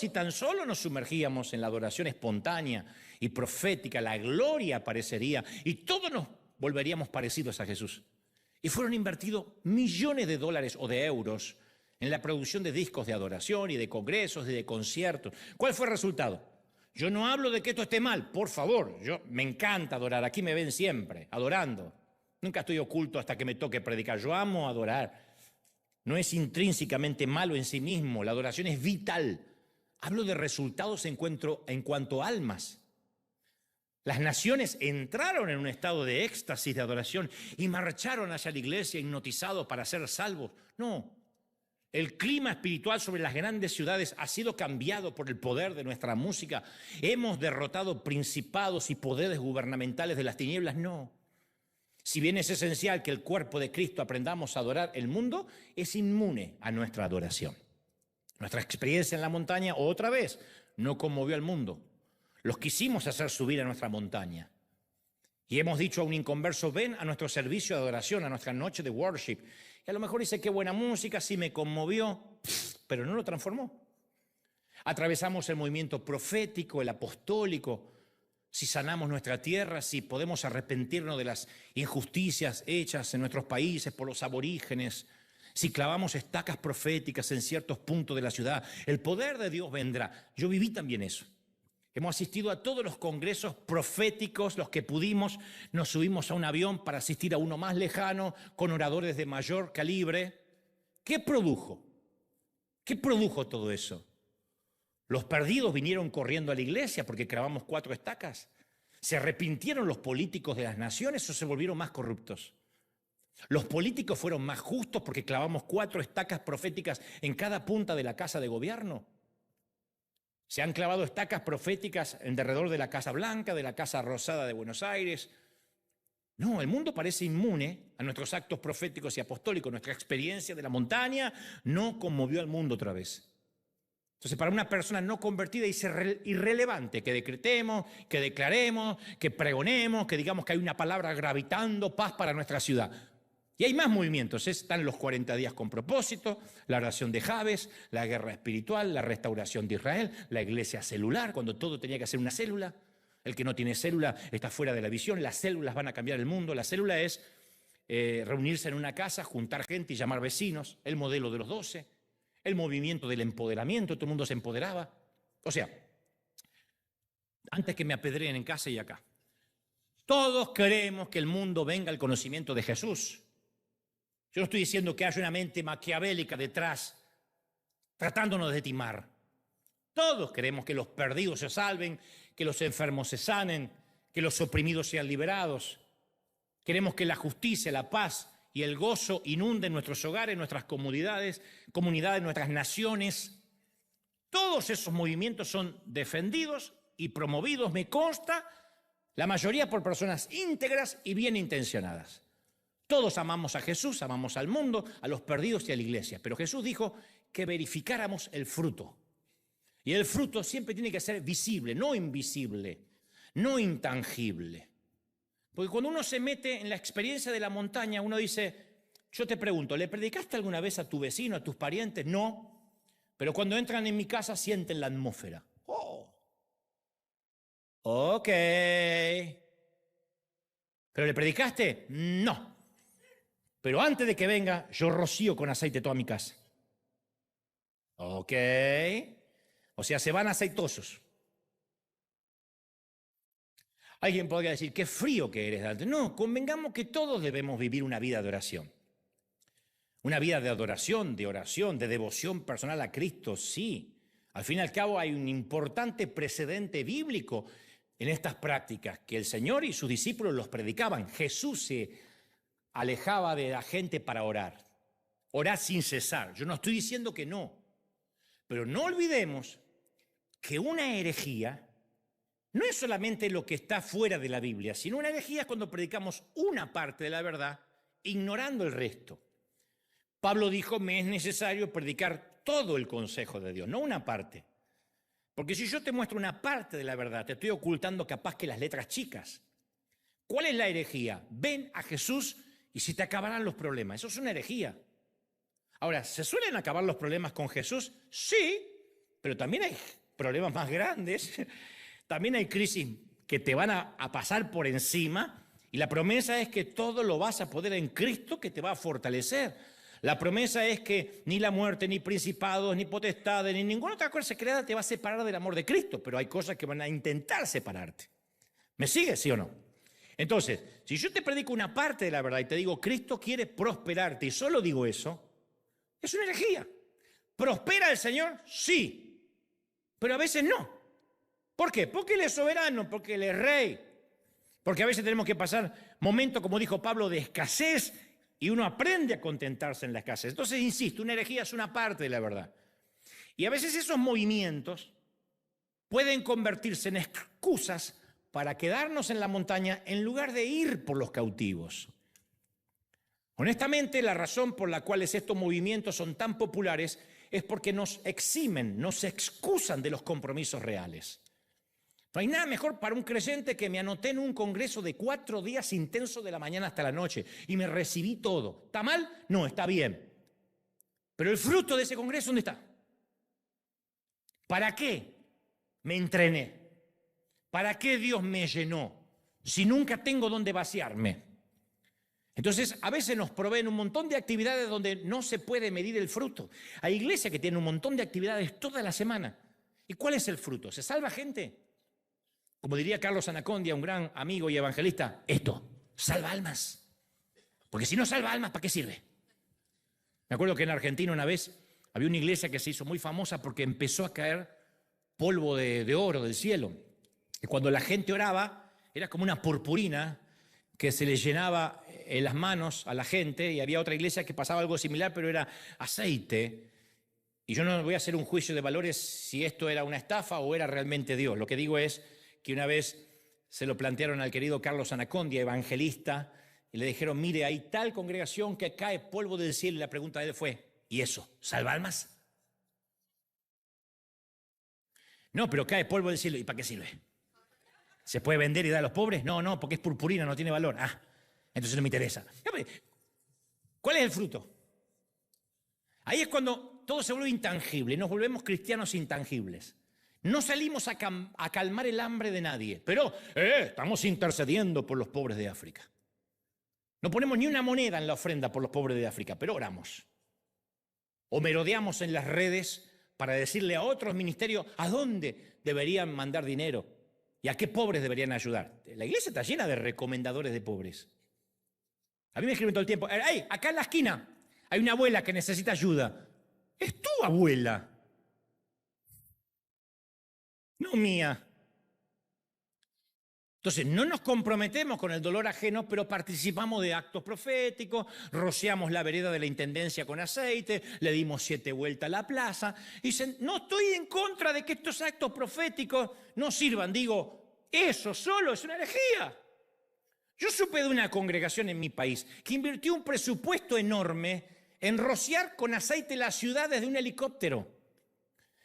tan solo nos sumergíamos en la adoración espontánea y profética, la gloria aparecería y todos nos volveríamos parecidos a Jesús. Y fueron invertidos millones de dólares o de euros en la producción de discos de adoración y de congresos y de conciertos. ¿Cuál fue el resultado? Yo no hablo de que esto esté mal, por favor. Me encanta adorar, aquí me ven siempre, adorando. Nunca estoy oculto hasta que me toque predicar. Yo amo adorar. No es intrínsecamente malo en sí mismo, la adoración es vital. Hablo de resultados en cuanto a almas. Las naciones entraron en un estado de éxtasis de adoración y marcharon hacia la iglesia hipnotizados para ser salvos. No, el clima espiritual sobre las grandes ciudades ha sido cambiado por el poder de nuestra música. ¿Hemos derrotado principados y poderes gubernamentales de las tinieblas? No. Si bien es esencial que el cuerpo de Cristo aprendamos a adorar, el mundo es inmune a nuestra adoración. Nuestra experiencia en la montaña, otra vez, no conmovió al mundo. Los quisimos hacer subir a nuestra montaña. Y hemos dicho a un inconverso, ven a nuestro servicio de adoración, a nuestra noche de worship. Y a lo mejor dice, qué buena música, sí me conmovió, pero no lo transformó. Atravesamos el movimiento profético, el apostólico, si sanamos nuestra tierra, si podemos arrepentirnos de las injusticias hechas en nuestros países por los aborígenes, si clavamos estacas proféticas en ciertos puntos de la ciudad, el poder de Dios vendrá. Yo viví también eso. Hemos asistido a todos los congresos proféticos, los que pudimos, nos subimos a un avión para asistir a uno más lejano, con oradores de mayor calibre. ¿Qué produjo? ¿Qué produjo todo eso? Los perdidos vinieron corriendo a la iglesia porque clavamos 4 estacas. ¿Se arrepintieron los políticos de las naciones o se volvieron más corruptos? ¿Los políticos fueron más justos porque clavamos 4 estacas proféticas en cada punta de la casa de gobierno? Se han clavado estacas proféticas en derredor de la Casa Blanca, de la Casa Rosada de Buenos Aires. No, el mundo parece inmune a nuestros actos proféticos y apostólicos. Nuestra experiencia de la montaña no conmovió al mundo otra vez. Entonces, para una persona no convertida es irrelevante que decretemos, que declaremos, que pregonemos, que digamos que hay una palabra gravitando, paz para nuestra ciudad. Y hay más movimientos, están los 40 días con propósito, la oración de Jabes, la guerra espiritual, la restauración de Israel, la iglesia celular, cuando todo tenía que ser una célula. El que no tiene célula está fuera de la visión, las células van a cambiar el mundo. La célula es reunirse en una casa, juntar gente y llamar vecinos, el modelo de los 12, el movimiento del empoderamiento, todo el mundo se empoderaba. O sea, antes que me apedreen en casa y acá, todos queremos que el mundo venga al conocimiento de Jesús. Yo no estoy diciendo que haya una mente maquiavélica detrás, tratándonos de timar. Todos queremos que los perdidos se salven, que los enfermos se sanen, que los oprimidos sean liberados. Queremos que la justicia, la paz y el gozo inunden nuestros hogares, nuestras comunidades, nuestras naciones. Todos esos movimientos son defendidos y promovidos, me consta, la mayoría por personas íntegras y bien intencionadas. Todos amamos a Jesús, amamos al mundo, a los perdidos y a la iglesia. Pero Jesús dijo que verificáramos el fruto. Y el fruto siempre tiene que ser visible, no invisible, no intangible. Porque cuando uno se mete en la experiencia de la montaña, uno dice, yo te pregunto, ¿le predicaste alguna vez a tu vecino, a tus parientes? No. Pero cuando entran en mi casa sienten la atmósfera. Oh. Ok. ¿Pero le predicaste? No. Pero antes de que venga, yo rocío con aceite toda mi casa. Ok. O sea, se van aceitosos. Alguien podría decir, qué frío que eres, Dante. No, convengamos que todos debemos vivir una vida de oración. Una vida de adoración, de oración, de devoción personal a Cristo, sí. Al fin y al cabo hay un importante precedente bíblico en estas prácticas, que el Señor y sus discípulos los predicaban. Jesús se alejaba de la gente para orar. Orar sin cesar. Yo no estoy diciendo que no. Pero no olvidemos que una herejía no es solamente lo que está fuera de la Biblia, sino una herejía es cuando predicamos una parte de la verdad, ignorando el resto. Pablo dijo, me es necesario predicar todo el consejo de Dios, no una parte. Porque si yo te muestro una parte de la verdad, te estoy ocultando capaz que las letras chicas. ¿Cuál es la herejía? Ven a Jesús y se te acabarán los problemas. Eso es una herejía. Ahora, ¿se suelen acabar los problemas con Jesús? Sí, pero también hay problemas más grandes. También hay crisis que te van a pasar por encima. Y la promesa es que todo lo vas a poder en Cristo, que te va a fortalecer. La promesa es que ni la muerte, ni principados, ni potestades, ni ninguna otra cosa creada te va a separar del amor de Cristo. Pero hay cosas que van a intentar separarte. ¿Me sigues, sí o no? Entonces, si yo te predico una parte de la verdad y te digo, Cristo quiere prosperarte, y solo digo eso, es una herejía. ¿Prospera el Señor? Sí. Pero a veces no. ¿Por qué? Porque Él es soberano, porque Él es rey. Porque a veces tenemos que pasar momentos, como dijo Pablo, de escasez, y uno aprende a contentarse en la escasez. Entonces, insisto, una herejía es una parte de la verdad. Y a veces esos movimientos pueden convertirse en excusas para quedarnos en la montaña en lugar de ir por los cautivos. Honestamente, la razón por la cual estos movimientos son tan populares es porque nos eximen, nos excusan de los compromisos reales. No hay nada mejor para un creyente que me anoté en un congreso de 4 días intenso de la mañana hasta la noche y me recibí todo. ¿Está mal? No, está bien. Pero el fruto de ese congreso, ¿dónde está? ¿Para qué me entrené? ¿Para qué Dios me llenó si nunca tengo dónde vaciarme? Entonces, a veces nos proveen un montón de actividades donde no se puede medir el fruto. Hay iglesias que tienen un montón de actividades toda la semana. ¿Y cuál es el fruto? ¿Se salva gente? Como diría Carlos Anacondia, un gran amigo y evangelista, esto, salva almas. Porque si no salva almas, ¿para qué sirve? Me acuerdo que en Argentina una vez había una iglesia que se hizo muy famosa porque empezó a caer polvo de oro del cielo. Y cuando la gente oraba, era como una purpurina que se le llenaba en las manos a la gente, y había otra iglesia que pasaba algo similar, pero era aceite. Y yo no voy a hacer un juicio de valores si esto era una estafa o era realmente Dios. Lo que digo es que una vez se lo plantearon al querido Carlos Anacondia, evangelista, y le dijeron, mire, hay tal congregación que cae polvo del cielo, y la pregunta de él fue, ¿y eso? ¿Salva almas? No, pero cae polvo del cielo, ¿y para qué sirve? ¿Se puede vender y dar a los pobres? No, porque es purpurina, no tiene valor. Entonces no me interesa. ¿Cuál es el fruto? Ahí es cuando todo se vuelve intangible, nos volvemos cristianos intangibles. No salimos a calmar el hambre de nadie, pero estamos intercediendo por los pobres de África. No ponemos ni una moneda en la ofrenda por los pobres de África, pero oramos. O merodeamos en las redes para decirle a otros ministerios a dónde deberían mandar dinero y a qué pobres deberían ayudar. La iglesia está llena de recomendadores de pobres. A mí me escriben todo el tiempo, hey, acá en la esquina hay una abuela que necesita ayuda. Es tu abuela, no mía. Entonces, no nos comprometemos con el dolor ajeno, pero participamos de actos proféticos, rociamos la vereda de la intendencia con aceite, le dimos 7 vueltas a la plaza. Y dicen, no estoy en contra de que estos actos proféticos no sirvan. Digo, eso solo es una herejía. Yo supe de una congregación en mi país que invirtió un presupuesto enorme en rociar con aceite las ciudades de un helicóptero.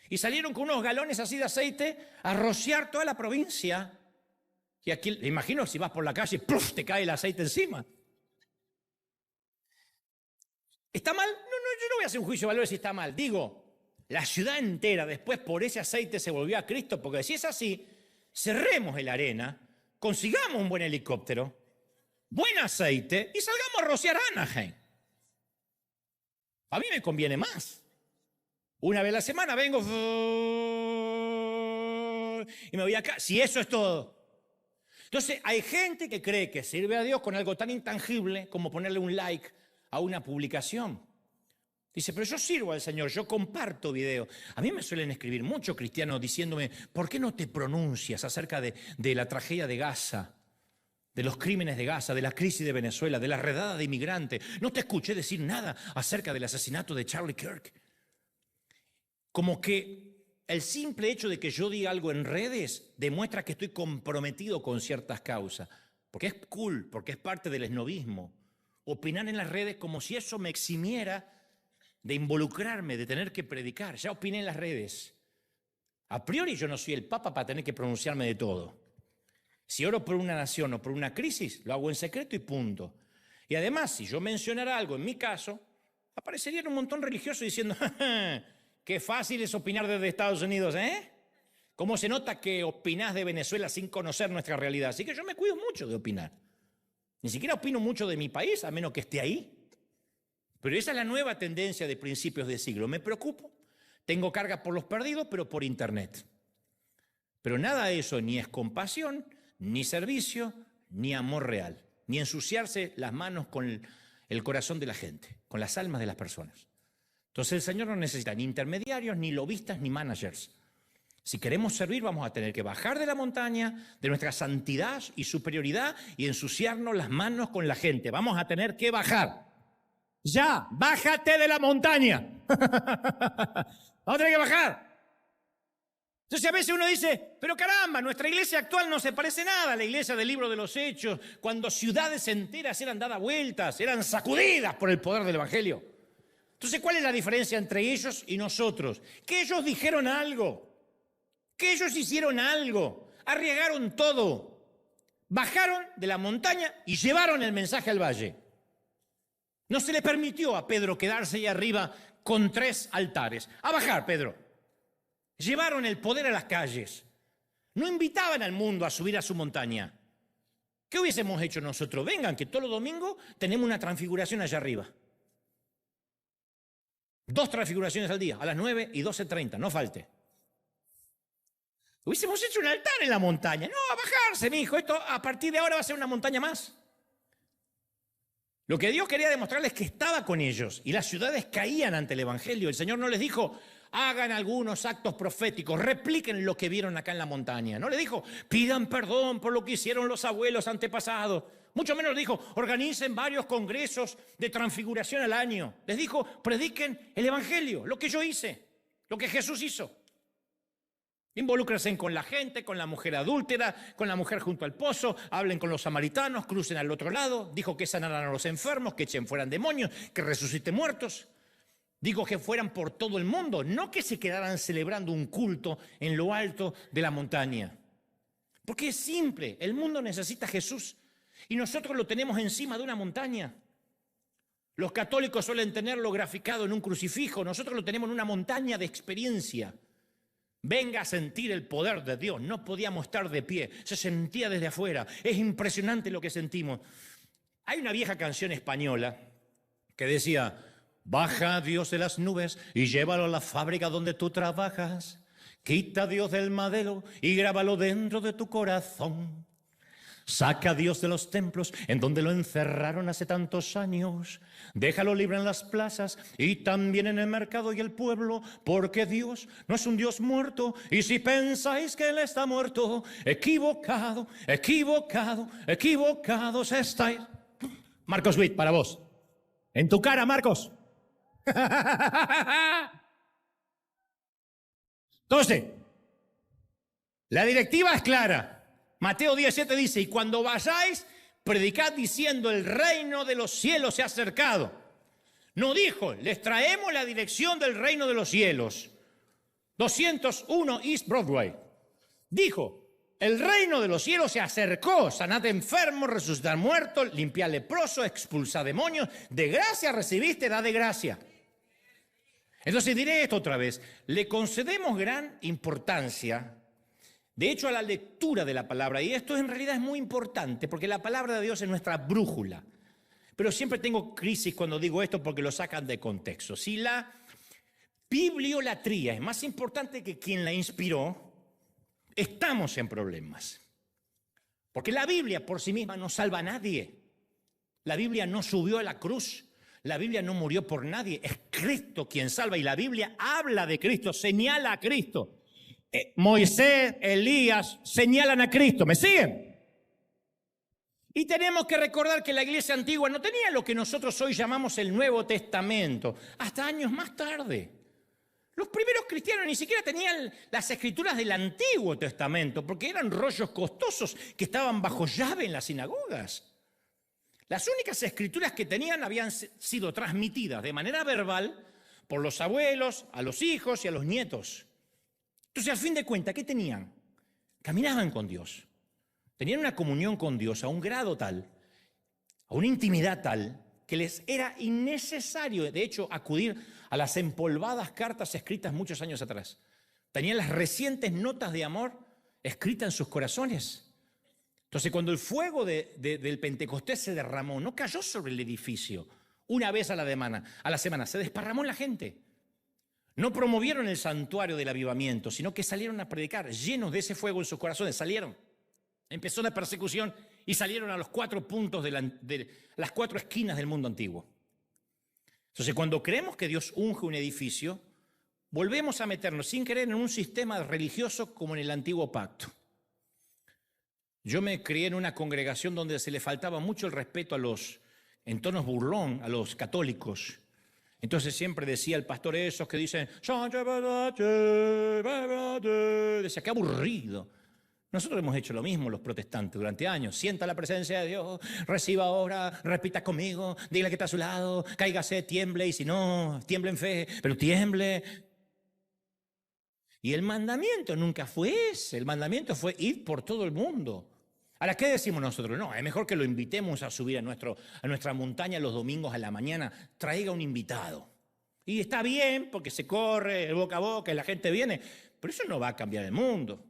Y salieron con unos galones así de aceite a rociar toda la provincia. Y aquí, imagino, si vas por la calle, ¡pluf!, te cae el aceite encima. ¿Está mal? No, yo no voy a hacer un juicio de valores si está mal. Digo, la ciudad entera después por ese aceite se volvió a Cristo, porque si es así, cerremos el arena, consigamos un buen helicóptero, buen aceite y salgamos a rociar Anaheim. A mí me conviene más. Una vez a la semana vengo y me voy acá. Si eso es todo. Entonces, hay gente que cree que sirve a Dios con algo tan intangible como ponerle un like a una publicación. Dice, pero yo sirvo al Señor, yo comparto videos. A mí me suelen escribir muchos cristianos diciéndome, ¿por qué no te pronuncias acerca de la tragedia de Gaza, de los crímenes de Gaza, de la crisis de Venezuela, de la redada de inmigrantes? No te escuché decir nada acerca del asesinato de Charlie Kirk. Como que el simple hecho de que yo diga algo en redes demuestra que estoy comprometido con ciertas causas. Porque es cool, porque es parte del esnobismo. Opinar en las redes como si eso me eximiera de involucrarme, de tener que predicar. Ya opiné en las redes. A priori yo no soy el Papa para tener que pronunciarme de todo. Si oro por una nación o por una crisis, lo hago en secreto y punto. Y además, si yo mencionara algo en mi caso, aparecerían un montón religiosos diciendo, qué fácil es opinar desde Estados Unidos, ¿eh? ¿Cómo se nota que opinás de Venezuela sin conocer nuestra realidad? Así que yo me cuido mucho de opinar. Ni siquiera opino mucho de mi país, a menos que esté ahí. Pero esa es la nueva tendencia de principios de siglo. Me preocupo. Tengo carga por los perdidos, pero por internet. Pero nada de eso ni es compasión, ni servicio, ni amor real. Ni ensuciarse las manos con el corazón de la gente, con las almas de las personas. Entonces el Señor no necesita ni intermediarios, ni lobistas, ni managers. Si queremos servir, vamos a tener que bajar de la montaña, de nuestra santidad y superioridad, y ensuciarnos las manos con la gente. Vamos a tener que bajar. Ya, bájate de la montaña. Vamos a tener que bajar. Entonces a veces uno dice, pero caramba, nuestra iglesia actual no se parece nada a la iglesia del libro de los Hechos, cuando ciudades enteras eran dadas vueltas, eran sacudidas por el poder del Evangelio. Entonces, ¿cuál es la diferencia entre ellos y nosotros? Que ellos dijeron algo, que ellos hicieron algo, arriesgaron todo, bajaron de la montaña y llevaron el mensaje al valle. No se le permitió a Pedro quedarse ahí arriba con 3 altares. A bajar, Pedro. Llevaron el poder a las calles. No invitaban al mundo a subir a su montaña. ¿Qué hubiésemos hecho nosotros? Vengan, que todos los domingos tenemos una transfiguración allá arriba. 2 transfiguraciones al día, a las 9 y 12:30, no falte. Hubiésemos hecho un altar en la montaña. No, a bajarse, mijo. Esto a partir de ahora va a ser una montaña más. Lo que Dios quería demostrarles es que estaba con ellos y las ciudades caían ante el Evangelio. El Señor no les dijo, hagan algunos actos proféticos, repliquen lo que vieron acá en la montaña. No les dijo, pidan perdón por lo que hicieron los abuelos antepasados. Mucho menos les dijo, organicen varios congresos de transfiguración al año. Les dijo, prediquen el Evangelio, lo que yo hice, lo que Jesús hizo. Involúcrense con la gente, con la mujer adúltera, con la mujer junto al pozo, hablen con los samaritanos, crucen al otro lado. Dijo que sanaran a los enfermos, que echen fuera demonios, que resuciten muertos. Dijo que fueran por todo el mundo, no que se quedaran celebrando un culto en lo alto de la montaña. Porque es simple, el mundo necesita a Jesús y nosotros lo tenemos encima de una montaña. Los católicos suelen tenerlo graficado en un crucifijo, nosotros lo tenemos en una montaña de experiencia. Venga a sentir el poder de Dios. No podíamos estar de pie, se sentía desde afuera. Es impresionante lo que sentimos. Hay una vieja canción española que decía, baja Dios de las nubes y llévalo a la fábrica donde tú trabajas. Quita a Dios del madero y grábalo dentro de tu corazón. Saca a Dios de los templos en donde lo encerraron hace tantos años. Déjalo libre en las plazas y también en el mercado y el pueblo, porque Dios no es un Dios muerto. Y si pensáis que Él está muerto, equivocado, equivocado, equivocados estáis. Marcos Witt, para vos. En tu cara, Marcos. Entonces, la directiva es clara. Mateo 17 dice, y cuando vayáis, predicad diciendo, el reino de los cielos se ha acercado. No dijo, les traemos la dirección del reino de los cielos. 201 East Broadway. Dijo, el reino de los cielos se acercó. Sanad enfermos, resucitar muertos, limpiar leprosos, expulsar demonios. De gracia recibiste, da de gracia. Entonces diré esto otra vez. Le concedemos gran importancia, de hecho, a la lectura de la palabra, y esto en realidad es muy importante, porque la palabra de Dios es nuestra brújula. Pero siempre tengo crisis cuando digo esto porque lo sacan de contexto. Si la bibliolatría es más importante que quien la inspiró, estamos en problemas. Porque la Biblia por sí misma no salva a nadie. La Biblia no subió a la cruz. La Biblia no murió por nadie. Es Cristo quien salva y la Biblia habla de Cristo, señala a Cristo. Moisés, Elías señalan a Cristo. ¿Me siguen? Y tenemos que recordar que la iglesia antigua no tenía lo que nosotros hoy llamamos el Nuevo Testamento, hasta años más tarde. Los primeros cristianos ni siquiera tenían las escrituras del Antiguo Testamento, porque eran rollos costosos que estaban bajo llave en las sinagogas. Las únicas escrituras que tenían habían sido transmitidas de manera verbal por los abuelos, a los hijos y a los nietos. Entonces, al fin de cuentas, ¿qué tenían? Caminaban con Dios. Tenían una comunión con Dios a un grado tal, a una intimidad tal, que les era innecesario, de hecho, acudir a las empolvadas cartas escritas muchos años atrás. Tenían las recientes notas de amor escritas en sus corazones. Entonces, cuando el fuego del Pentecostés se derramó, no cayó sobre el edificio una vez a la semana, se desparramó en la gente. No promovieron el santuario del avivamiento, sino que salieron a predicar, llenos de ese fuego en sus corazones. Salieron. Empezó la persecución y salieron a los 4 puntos de las 4 esquinas del mundo antiguo. Entonces, cuando creemos que Dios unge un edificio, volvemos a meternos sin querer en un sistema religioso como en el antiguo pacto. Yo me crié en una congregación donde se le faltaba mucho el respeto en tonos burlón, a los católicos. Entonces siempre decía el pastor esos que dicen, decía, qué aburrido. Nosotros hemos hecho lo mismo los protestantes durante años. Sienta la presencia de Dios, reciba ahora, repita conmigo, dígale que está a su lado, cáigase, tiemble, y si no, tiemble en fe, pero tiemble. Y el mandamiento nunca fue ese, el mandamiento fue ir por todo el mundo. Ahora, ¿qué decimos nosotros? No, es mejor que lo invitemos a subir a nuestra montaña los domingos a la mañana, traiga un invitado. Y está bien, porque se corre el boca a boca y la gente viene, pero eso no va a cambiar el mundo.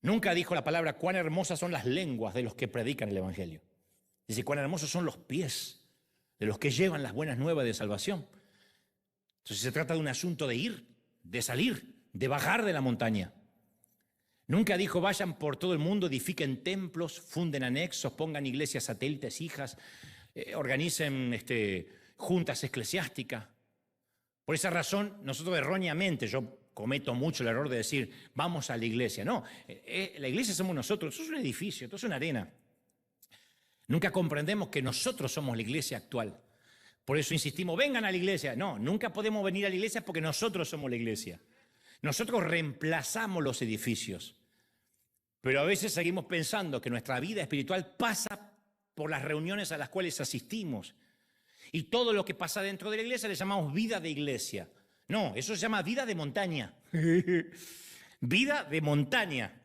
Nunca dijo la palabra cuán hermosas son las lenguas de los que predican el Evangelio. Dice cuán hermosos son los pies de los que llevan las buenas nuevas de salvación. Entonces se trata de un asunto de ir, de salir, de bajar de la montaña. Nunca dijo vayan por todo el mundo, edifiquen templos, funden anexos, pongan iglesias satélites, hijas, organicen juntas eclesiásticas. Por esa razón, nosotros erróneamente, yo cometo mucho el error de decir, vamos a la iglesia. No, la iglesia somos nosotros, eso es un edificio, esto es una arena. Nunca comprendemos que nosotros somos la iglesia actual. Por eso insistimos, vengan a la iglesia. No, nunca podemos venir a la iglesia porque nosotros somos la iglesia. Nosotros reemplazamos los edificios. Pero a veces seguimos pensando que nuestra vida espiritual pasa por las reuniones a las cuales asistimos. Y todo lo que pasa dentro de la iglesia le llamamos vida de iglesia. No, eso se llama vida de montaña. Vida de montaña.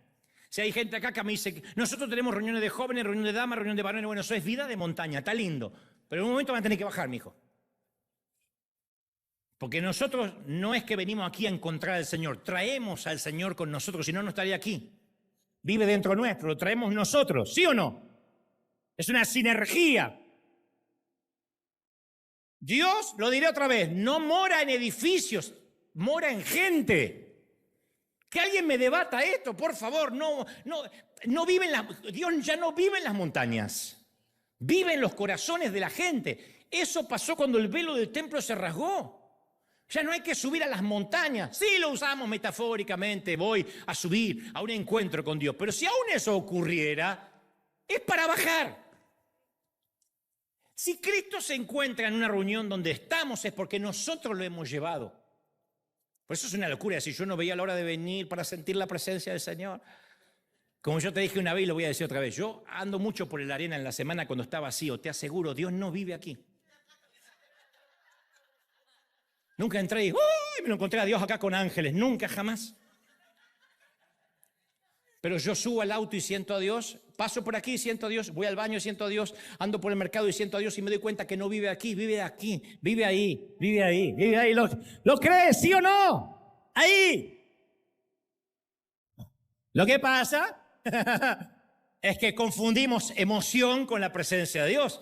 Si hay gente acá que me dice, nosotros tenemos reuniones de jóvenes, reuniones de damas, reuniones de varones, bueno, eso es vida de montaña, está lindo. Pero en un momento van a tener que bajar, mijo. Porque nosotros no es que venimos aquí a encontrar al Señor, traemos al Señor con nosotros, si no, no estaría aquí. Vive dentro nuestro, lo traemos nosotros, ¿sí o no? Es una sinergia. Dios, lo diré otra vez, no mora en edificios, mora en gente. Que alguien me debata esto, por favor. No vive Dios ya no vive en las montañas, vive en los corazones de la gente. Eso pasó cuando el velo del templo se rasgó. Ya no hay que subir a las montañas. Sí, lo usamos metafóricamente, voy a subir a un encuentro con Dios. Pero si aún eso ocurriera, es para bajar. Si Cristo se encuentra en una reunión donde estamos es porque nosotros lo hemos llevado. Por eso es una locura decir, yo no veía la hora de venir para sentir la presencia del Señor. Como yo te dije una vez y lo voy a decir otra vez, yo ando mucho por la arena en la semana cuando está vacío, te aseguro, Dios no vive aquí. Nunca entré y me lo encontré a Dios acá con ángeles, nunca, jamás. Pero yo subo al auto y siento a Dios, paso por aquí y siento a Dios, voy al baño y siento a Dios, ando por el mercado y siento a Dios y me doy cuenta que no vive aquí, vive ahí, vive ahí, vive ahí. ¿Lo crees, sí o no? Ahí. Lo que pasa es que confundimos emoción con la presencia de Dios.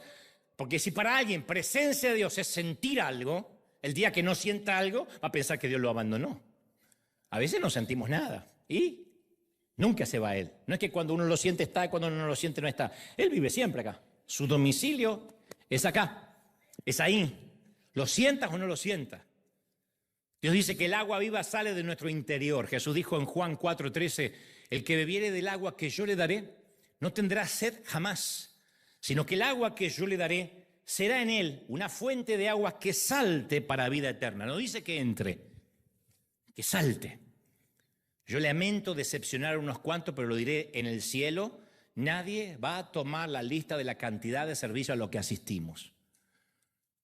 Porque si para alguien presencia de Dios es sentir algo, el día que no sienta algo va a pensar que Dios lo abandonó. A veces no sentimos nada y nunca se va Él. No es que cuando uno lo siente está y cuando uno no lo siente no está. Él vive siempre acá. Su domicilio es acá, es ahí. Lo sientas o no lo sientas. Dios dice que el agua viva sale de nuestro interior. Jesús dijo en Juan 4:13, el que bebiere del agua que yo le daré no tendrá sed jamás, sino que el agua que yo le daré será en él una fuente de agua que salte para vida eterna. No dice que entre, que salte. Yo lamento decepcionar a unos cuantos, pero lo diré en el cielo. Nadie va a tomar la lista de la cantidad de servicios a los que asistimos.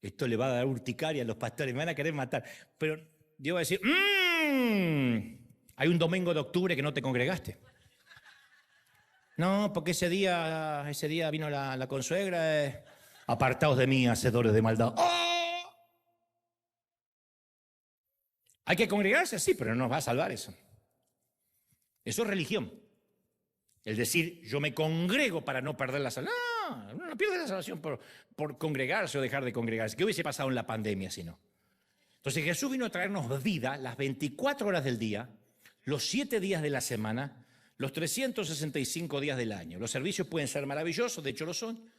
Esto le va a dar urticaria a los pastores, me van a querer matar. Pero Dios va a decir, hay un domingo de octubre que no te congregaste. No, porque ese día vino la consuegra. Apartaos de mí, hacedores de maldad. ¡Oh! ¿Hay que congregarse? Sí, pero no nos va a salvar eso. Eso es religión. El decir, yo me congrego para no perder la salvación. No, uno no pierde la salvación por congregarse o dejar de congregarse. ¿Qué hubiese pasado en la pandemia si no? Entonces Jesús vino a traernos vida las 24 horas del día, los 7 días de la semana, los 365 días del año. Los servicios pueden ser maravillosos, de hecho lo son,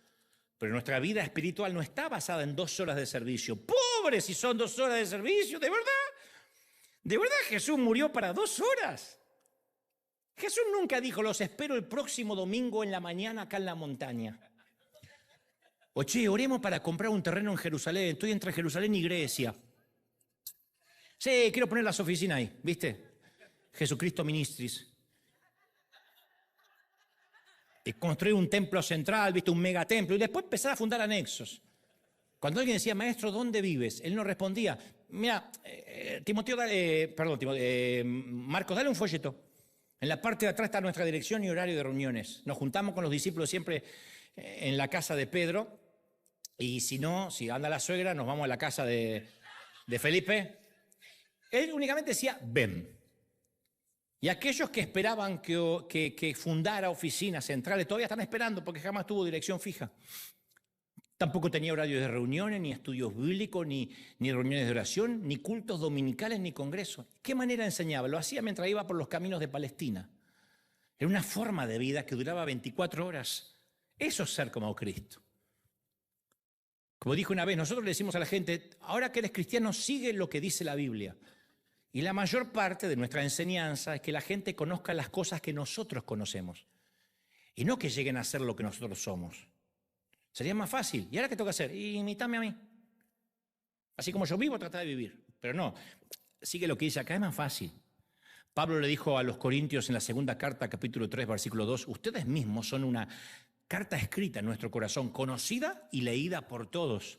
pero nuestra vida espiritual no está basada en 2 horas de servicio. ¡Pobre si son 2 horas de servicio! ¿De verdad? ¿De verdad Jesús murió para 2 horas? Jesús nunca dijo, los espero el próximo domingo en la mañana acá en la montaña. O che, oremos para comprar un terreno en Jerusalén. Estoy entre Jerusalén y Grecia. Sí, quiero poner las oficinas ahí, ¿viste? Jesucristo Ministries. y construir un templo central, ¿viste? Un megatemplo, y después empezar a fundar anexos. Cuando alguien decía, maestro, ¿dónde vives? Él no respondía, mira, Marcos, dale un folleto. En la parte de atrás está nuestra dirección y horario de reuniones. Nos juntamos con los discípulos siempre en la casa de Pedro, y si no, si anda la suegra, nos vamos a la casa de Felipe. Él únicamente decía, ven. Y aquellos que esperaban que fundara oficinas centrales todavía están esperando porque jamás tuvo dirección fija. Tampoco tenía horarios de reuniones, ni estudios bíblicos, ni reuniones de oración, ni cultos dominicales, ni congresos. ¿Qué manera enseñaba? Lo hacía mientras iba por los caminos de Palestina. Era una forma de vida que duraba 24 horas. Eso es ser como Cristo. Como dijo una vez, nosotros le decimos a la gente, ahora que eres cristiano, sigue lo que dice la Biblia. Y la mayor parte de nuestra enseñanza es que la gente conozca las cosas que nosotros conocemos. Y no que lleguen a ser lo que nosotros somos. Sería más fácil. ¿Y ahora qué tengo que hacer? Imítame a mí. Así como yo vivo, trata de vivir. Pero no, sigue lo que dice acá, es más fácil. Pablo le dijo a los Corintios en la segunda carta, capítulo 3, versículo 2, ustedes mismos son una carta escrita en nuestro corazón, conocida y leída por todos.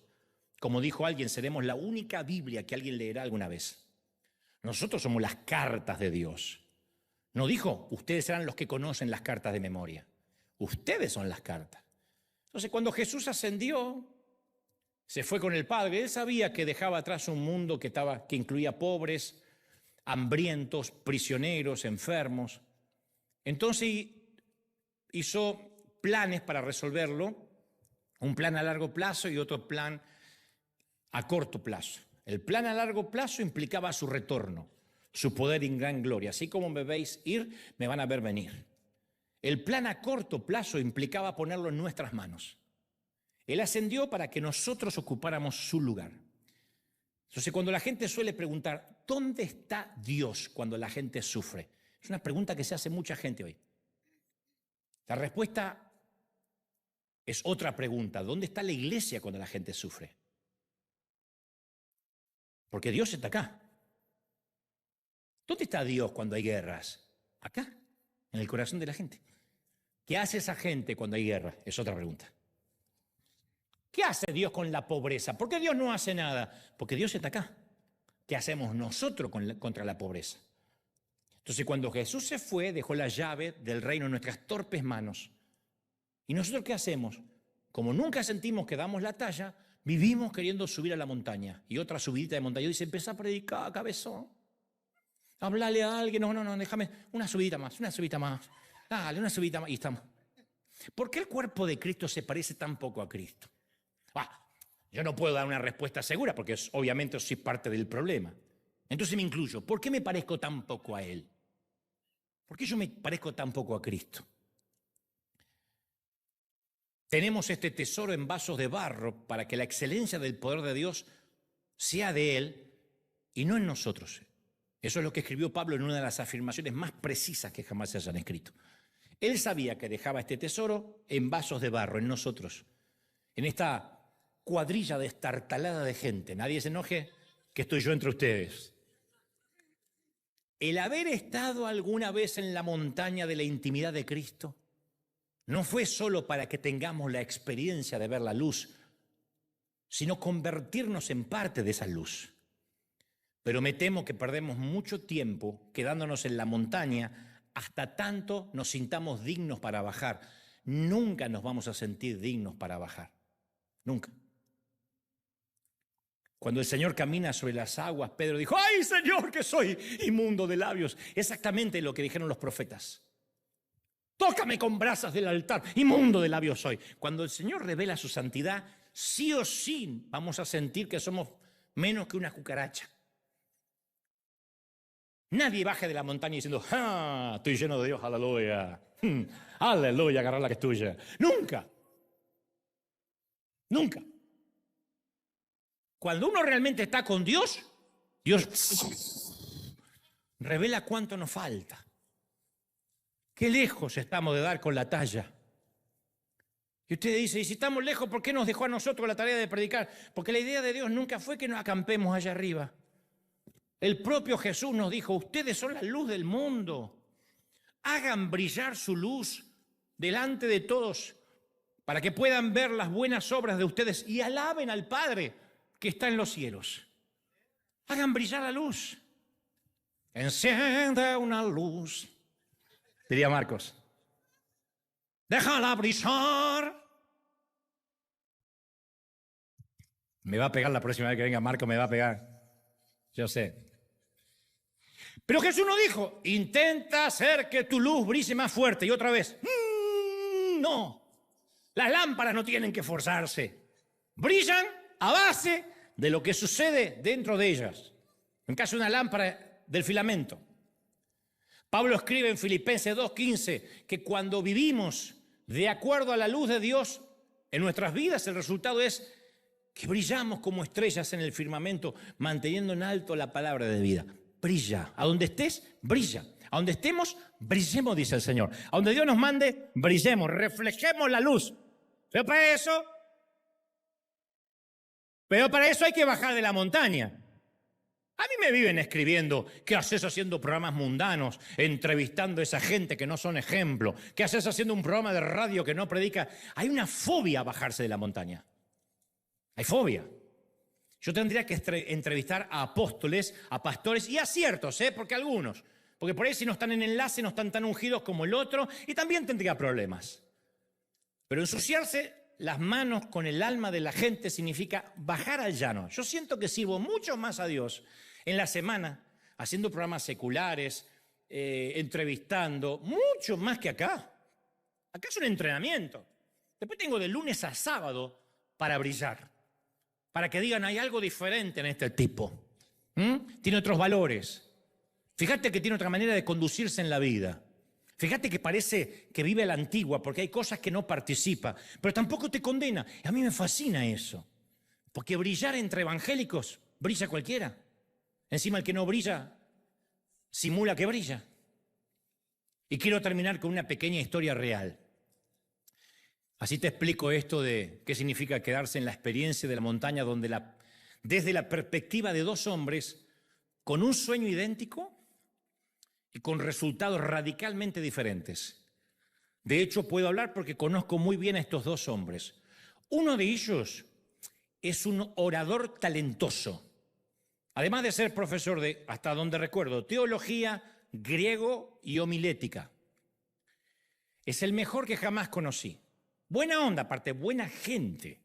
Como dijo alguien, seremos la única Biblia que alguien leerá alguna vez. Nosotros somos las cartas de Dios. No dijo, ustedes serán los que conocen las cartas de memoria. Ustedes son las cartas. Entonces, cuando Jesús ascendió, se fue con el Padre. Él sabía que dejaba atrás un mundo que incluía pobres, hambrientos, prisioneros, enfermos. Entonces, hizo planes para resolverlo, un plan a largo plazo y otro plan a corto plazo. El plan a largo plazo implicaba su retorno, su poder en gran gloria. Así como me veis ir, me van a ver venir. El plan a corto plazo implicaba ponerlo en nuestras manos. Él ascendió para que nosotros ocupáramos su lugar. Entonces, cuando la gente suele preguntar, ¿dónde está Dios cuando la gente sufre? Es una pregunta que se hace mucha gente hoy. La respuesta es otra pregunta. ¿Dónde está la iglesia cuando la gente sufre? Porque Dios está acá. ¿Dónde está Dios cuando hay guerras? Acá, en el corazón de la gente. ¿Qué hace esa gente cuando hay guerra? Es otra pregunta. ¿Qué hace Dios con la pobreza? ¿Por qué Dios no hace nada? Porque Dios está acá. ¿Qué hacemos nosotros contra la pobreza? Entonces, cuando Jesús se fue, dejó la llave del reino en nuestras torpes manos. ¿Y nosotros qué hacemos? Como nunca sentimos que damos la talla, vivimos queriendo subir a la montaña. Y otra subidita de montaña. Y dice, empezá a predicar, cabezón. Hablale a alguien. No, déjame una subidita más, Dale, una subidita más. Y estamos. ¿Por qué el cuerpo de Cristo se parece tan poco a Cristo? Yo no puedo dar una respuesta segura porque obviamente soy parte del problema. Entonces me incluyo. ¿Por qué me parezco tan poco a Él? ¿Por qué yo me parezco tan poco a Cristo? Tenemos este tesoro en vasos de barro para que la excelencia del poder de Dios sea de Él y no en nosotros. Eso es lo que escribió Pablo en una de las afirmaciones más precisas que jamás se hayan escrito. Él sabía que dejaba este tesoro en vasos de barro, en nosotros, en esta cuadrilla destartalada de gente. Nadie se enoje que estoy yo entre ustedes. El haber estado alguna vez en la montaña de la intimidad de Cristo no fue solo para que tengamos la experiencia de ver la luz, sino convertirnos en parte de esa luz. Pero me temo que perdemos mucho tiempo quedándonos en la montaña hasta tanto nos sintamos dignos para bajar. Nunca nos vamos a sentir dignos para bajar. Nunca. Cuando el Señor camina sobre las aguas, Pedro dijo, ¡ay, Señor, que soy inmundo de labios! Exactamente lo que dijeron los profetas. Tócame con brasas del altar, inmundo de labios soy. Cuando el Señor revela su santidad, sí o sí vamos a sentir que somos menos que una cucaracha. Nadie baje de la montaña diciendo, ¡ah, estoy lleno de Dios, aleluya! ¡Aleluya, agarrar la que es tuya! ¡Nunca! ¡Nunca! Cuando uno realmente está con Dios, Dios revela cuánto nos falta. Qué lejos estamos de dar con la talla. Y usted dice, y si estamos lejos, ¿por qué nos dejó a nosotros la tarea de predicar? Porque la idea de Dios nunca fue que nos acampemos allá arriba. El propio Jesús nos dijo, ustedes son la luz del mundo. Hagan brillar su luz delante de todos, para que puedan ver las buenas obras de ustedes y alaben al Padre que está en los cielos. Hagan brillar la luz. Enciende una luz, diría Marcos. Déjala brillar. Me va a pegar la próxima vez que venga Marcos, me va a pegar. Yo sé. Pero Jesús no dijo, intenta hacer que tu luz brille más fuerte. Y otra vez, no. Las lámparas no tienen que forzarse. Brillan a base de lo que sucede dentro de ellas. En caso de una lámpara del filamento. Pablo escribe en Filipenses 2:15 que cuando vivimos de acuerdo a la luz de Dios en nuestras vidas, el resultado es que brillamos como estrellas en el firmamento, manteniendo en alto la palabra de vida. Brilla. A donde estés, brilla. A donde estemos, brillemos, dice el Señor. A donde Dios nos mande, brillemos, reflejemos la luz. Pero para eso hay que bajar de la montaña. A mí me viven escribiendo, ¿qué haces haciendo programas mundanos, entrevistando a esa gente que no son ejemplo? ¿Qué haces haciendo un programa de radio que no predica? Hay una fobia a bajarse de la montaña. Hay fobia. Yo tendría que entrevistar a apóstoles, a pastores y a ciertos, porque por ahí si no están en enlace no están tan ungidos como el otro y también tendría problemas. Pero ensuciarse las manos con el alma de la gente significa bajar al llano. Yo siento que sirvo mucho más a Dios en la semana, haciendo programas seculares, entrevistando, mucho más que acá. Acá es un entrenamiento. Después tengo de lunes a sábado para brillar, para que digan, hay algo diferente en este tipo. Tiene otros valores. Fíjate que tiene otra manera de conducirse en la vida. Fíjate que parece que vive a la antigua, porque hay cosas que no participa, pero tampoco te condena. A mí me fascina eso, porque brillar entre evangélicos, brilla cualquiera. Encima el que no brilla, simula que brilla. Y quiero terminar con una pequeña historia real. Así te explico esto de qué significa quedarse en la experiencia de la montaña, donde desde la perspectiva de dos hombres con un sueño idéntico y con resultados radicalmente diferentes. De hecho, puedo hablar porque conozco muy bien a estos dos hombres. Uno de ellos es un orador talentoso. Además de ser profesor de, hasta donde recuerdo, teología, griego y homilética. Es el mejor que jamás conocí. Buena onda, aparte, buena gente.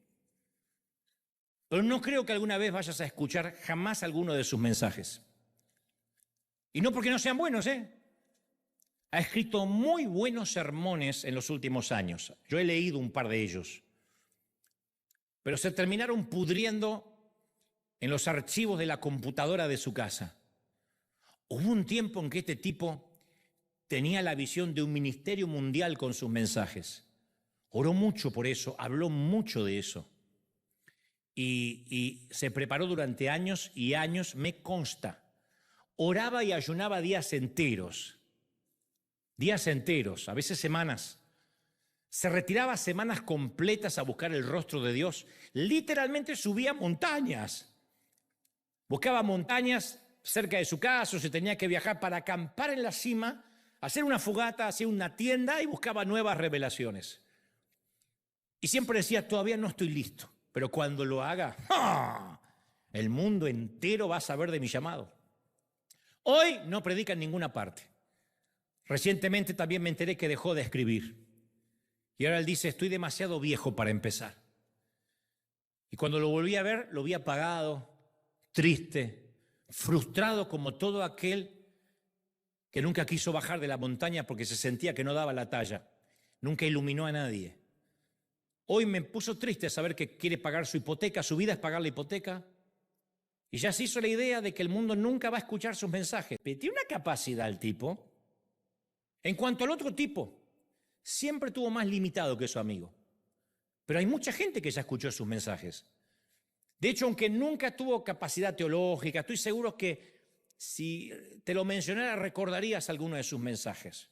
Pero no creo que alguna vez vayas a escuchar jamás alguno de sus mensajes. Y no porque no sean buenos, Ha escrito muy buenos sermones en los últimos años. Yo he leído un par de ellos. Pero se terminaron pudriendo en los archivos de la computadora de su casa. Hubo un tiempo en que este tipo tenía la visión de un ministerio mundial con sus mensajes. Oró mucho por eso, habló mucho de eso. Y se preparó durante años y años, me consta. Oraba y ayunaba días enteros, a veces semanas. Se retiraba semanas completas a buscar el rostro de Dios. Literalmente subía montañas. Buscaba montañas cerca de su casa, o se tenía que viajar para acampar en la cima, hacer una fogata, hacer una tienda y buscaba nuevas revelaciones. Y siempre decía, todavía no estoy listo, pero cuando lo haga, ¡ja!, el mundo entero va a saber de mi llamado. Hoy no predica en ninguna parte. Recientemente también me enteré que dejó de escribir. Y ahora él dice, estoy demasiado viejo para empezar. Y cuando lo volví a ver, lo vi apagado, triste, frustrado como todo aquel que nunca quiso bajar de la montaña porque se sentía que no daba la talla. Nunca iluminó a nadie. Hoy me puso triste saber que quiere pagar su hipoteca, su vida es pagar la hipoteca. Y ya se hizo la idea de que el mundo nunca va a escuchar sus mensajes. Pero tiene una capacidad el tipo. En cuanto al otro tipo, siempre tuvo más limitado que su amigo. Pero hay mucha gente que ya escuchó sus mensajes. De hecho, aunque nunca tuvo capacidad teológica, estoy seguro que si te lo mencionara recordarías alguno de sus mensajes.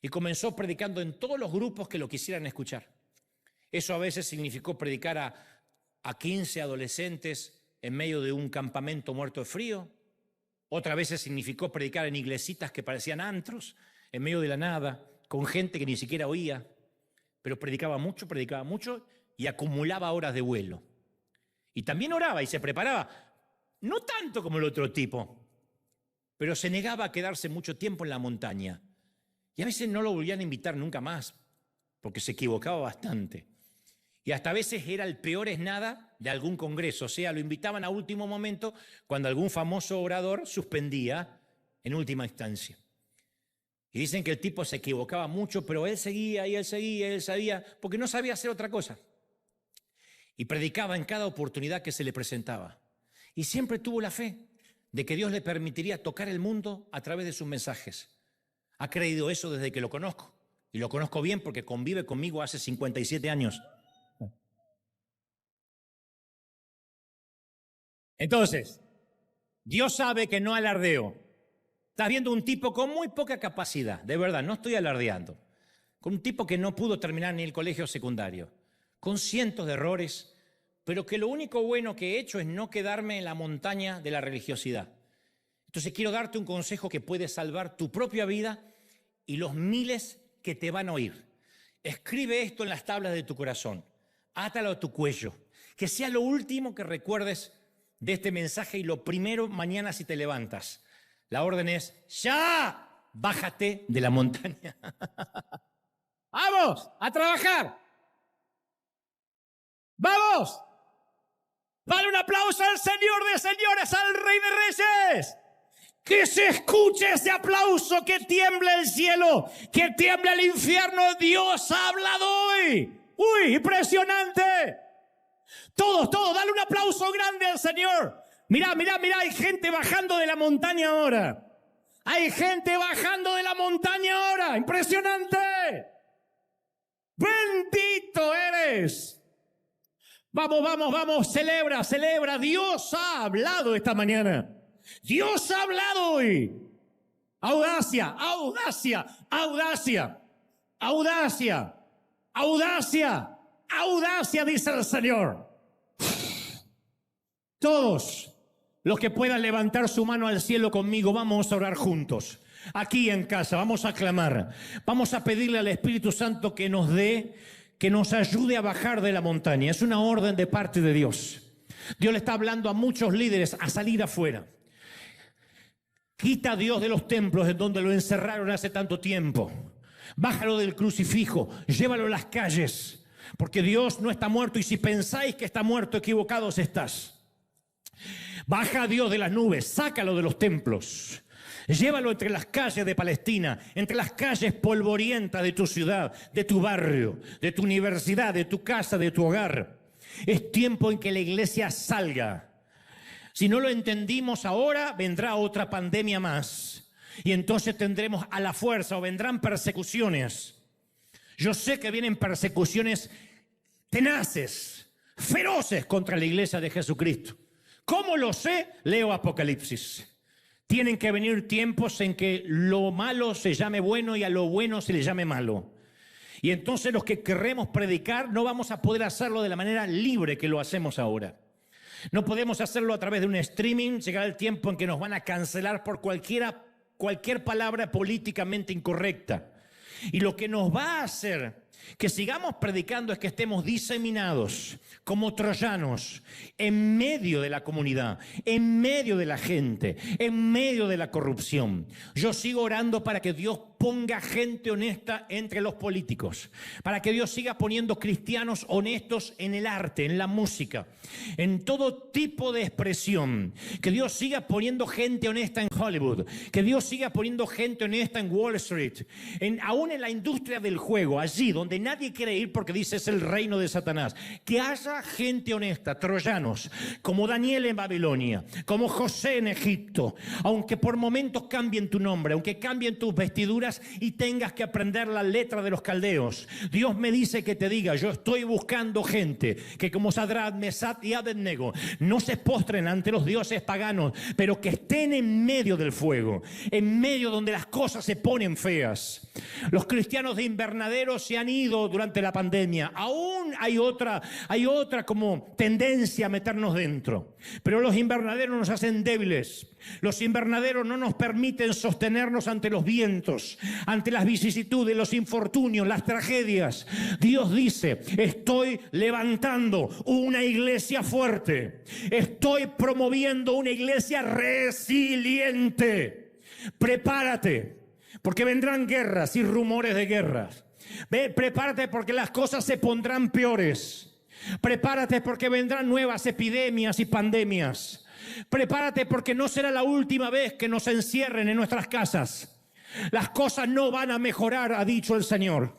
Y comenzó predicando en todos los grupos que lo quisieran escuchar. Eso a veces significó predicar a 15 adolescentes en medio de un campamento muerto de frío. Otras veces significó predicar en iglesitas que parecían antros, en medio de la nada, con gente que ni siquiera oía. pero predicaba mucho y acumulaba horas de vuelo. Y también oraba y se preparaba, no tanto como el otro tipo, pero se negaba a quedarse mucho tiempo en la montaña. Y a veces no lo volvían a invitar nunca más, porque se equivocaba bastante. Y hasta a veces era el peor es nada de algún congreso. O sea, lo invitaban a último momento cuando algún famoso orador suspendía en última instancia. Y dicen que el tipo se equivocaba mucho, pero él seguía y él seguía y él sabía, porque no sabía hacer otra cosa. Y predicaba en cada oportunidad que se le presentaba. Y siempre tuvo la fe de que Dios le permitiría tocar el mundo a través de sus mensajes. Ha creído eso desde que lo conozco. Y lo conozco bien porque convive conmigo hace 57 años. Entonces, Dios sabe que no alardeo. Estás viendo un tipo con muy poca capacidad, de verdad, no estoy alardeando. Con un tipo que no pudo terminar ni el colegio secundario, con cientos de errores, pero que lo único bueno que he hecho es no quedarme en la montaña de la religiosidad. Entonces quiero darte un consejo que puede salvar tu propia vida y los miles que te van a oír. Escribe esto en las tablas de tu corazón, átalo a tu cuello, que sea lo último que recuerdes de este mensaje y lo primero mañana si te levantas. La orden es, ¡ya! Bájate de la montaña. ¡Vamos! ¡A trabajar! ¡Vamos! ¡Dale un aplauso al Señor de señores, al Rey de Reyes! ¡Que se escuche ese aplauso! ¡Que tiemble el cielo! ¡Que tiemble el infierno! ¡Dios ha hablado hoy! ¡Uy, impresionante! Todos, dale un aplauso grande al Señor. Mirá, hay gente bajando de la montaña ahora. Hay gente bajando de la montaña ahora. ¡Impresionante! ¡Bendito eres! Vamos, celebra. Dios ha hablado esta mañana. Dios ha hablado hoy. Audacia, dice el Señor. Todos los que puedan levantar su mano al cielo conmigo, vamos a orar juntos. Aquí en casa, vamos a clamar. Vamos a pedirle al Espíritu Santo que nos dé, que nos ayude a bajar de la montaña. Es una orden de parte de Dios. Dios le está hablando a muchos líderes a salir afuera. Quita a Dios de los templos en donde lo encerraron hace tanto tiempo. Bájalo del crucifijo, llévalo a las calles. Porque Dios no está muerto y si pensáis que está muerto, equivocados estás. Baja a Dios de las nubes, sácalo de los templos. Llévalo entre las calles de Palestina, entre las calles polvorientas de tu ciudad, de tu barrio, de tu universidad, de tu casa, de tu hogar. Es tiempo en que la iglesia salga. Si no lo entendimos ahora, vendrá otra pandemia más. Y entonces tendremos a la fuerza o vendrán persecuciones. Yo sé que vienen persecuciones tenaces, feroces contra la iglesia de Jesucristo. ¿Cómo lo sé? Leo Apocalipsis. Tienen que venir tiempos en que lo malo se llame bueno y a lo bueno se le llame malo. Y entonces los que querremos predicar no vamos a poder hacerlo de la manera libre que lo hacemos ahora. No podemos hacerlo a través de un streaming. Llegará el tiempo en que nos van a cancelar por cualquier palabra políticamente incorrecta. Y lo que nos va a hacer que sigamos predicando es que estemos diseminados como troyanos en medio de la comunidad, en medio de la gente, en medio de la corrupción. Yo sigo orando para que Dios ponga gente honesta entre los políticos, para que Dios siga poniendo cristianos honestos en el arte, en la música, en todo tipo de expresión, que Dios siga poniendo gente honesta en Hollywood, que Dios siga poniendo gente honesta en Wall Street, aún en la industria del juego, allí donde nadie quiere ir porque dice es el reino de Satanás, que haya gente honesta, troyanos, como Daniel en Babilonia, como José en Egipto, aunque por momentos cambien tu nombre, aunque cambien tus vestiduras y tengas que aprender la letra de los caldeos. Dios me dice que te diga, yo estoy buscando gente que como Sadrach, Mesach y Abednego no se postren ante los dioses paganos, pero que estén en medio del fuego, en medio donde las cosas se ponen feas. Los cristianos de invernadero se han ido durante la pandemia. Aún hay otra como tendencia a meternos dentro. Pero los invernaderos nos hacen débiles. Los invernaderos no nos permiten sostenernos ante los vientos, ante las vicisitudes, los infortunios, las tragedias. Dios dice: estoy levantando una iglesia fuerte. Estoy promoviendo una iglesia resiliente. Prepárate, porque vendrán guerras y rumores de guerras. Prepárate porque las cosas se pondrán peores. Prepárate porque vendrán nuevas epidemias y pandemias. Prepárate porque no será la última vez que nos encierren en nuestras casas. Las cosas no van a mejorar, ha dicho el Señor.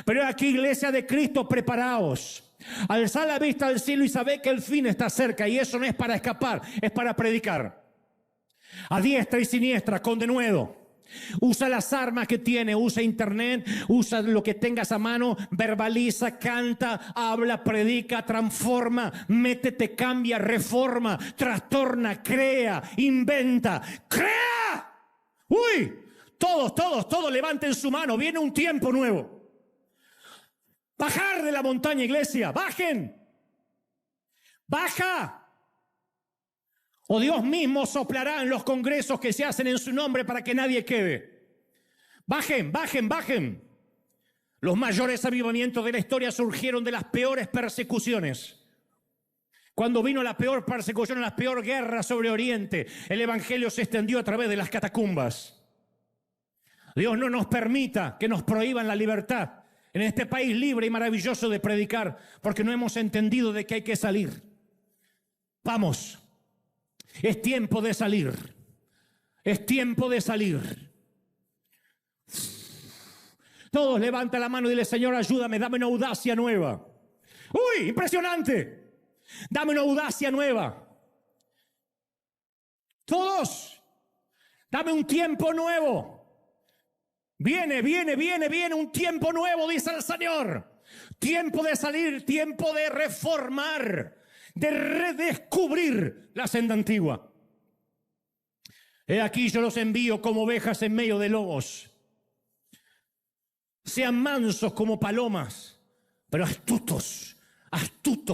Pero aquí, iglesia de Cristo, preparaos. Alzad la vista al cielo y sabed que el fin está cerca. Y eso no es para escapar, es para predicar. A diestra y siniestra, con denuedo. Usa las armas que tiene, usa internet, usa lo que tengas a mano, verbaliza, canta, habla, predica, transforma, métete, cambia, reforma, trastorna, crea, inventa, crea. Uy, todos levanten su mano, viene un tiempo nuevo. Bajar de la montaña, iglesia, bajen, baja. O Dios mismo soplará en los congresos que se hacen en su nombre para que nadie quede. Bajen, bajen, bajen. Los mayores avivamientos de la historia surgieron de las peores persecuciones. Cuando vino la peor persecución, la peor guerra sobre Oriente, el evangelio se extendió a través de las catacumbas. Dios no nos permita que nos prohíban la libertad en este país libre y maravilloso de predicar, porque no hemos entendido de que hay que salir. Vamos. Es tiempo de salir. Es tiempo de salir. Todos levantan la mano y dile: Señor, ayúdame, dame una audacia nueva. ¡Uy, impresionante! Dame una audacia nueva. Todos, dame un tiempo nuevo. Viene un tiempo nuevo, dice el Señor. Tiempo de salir, tiempo de reformar, de redescubrir la senda antigua. He aquí yo los envío como ovejas en medio de lobos. Sean mansos como palomas, pero astutos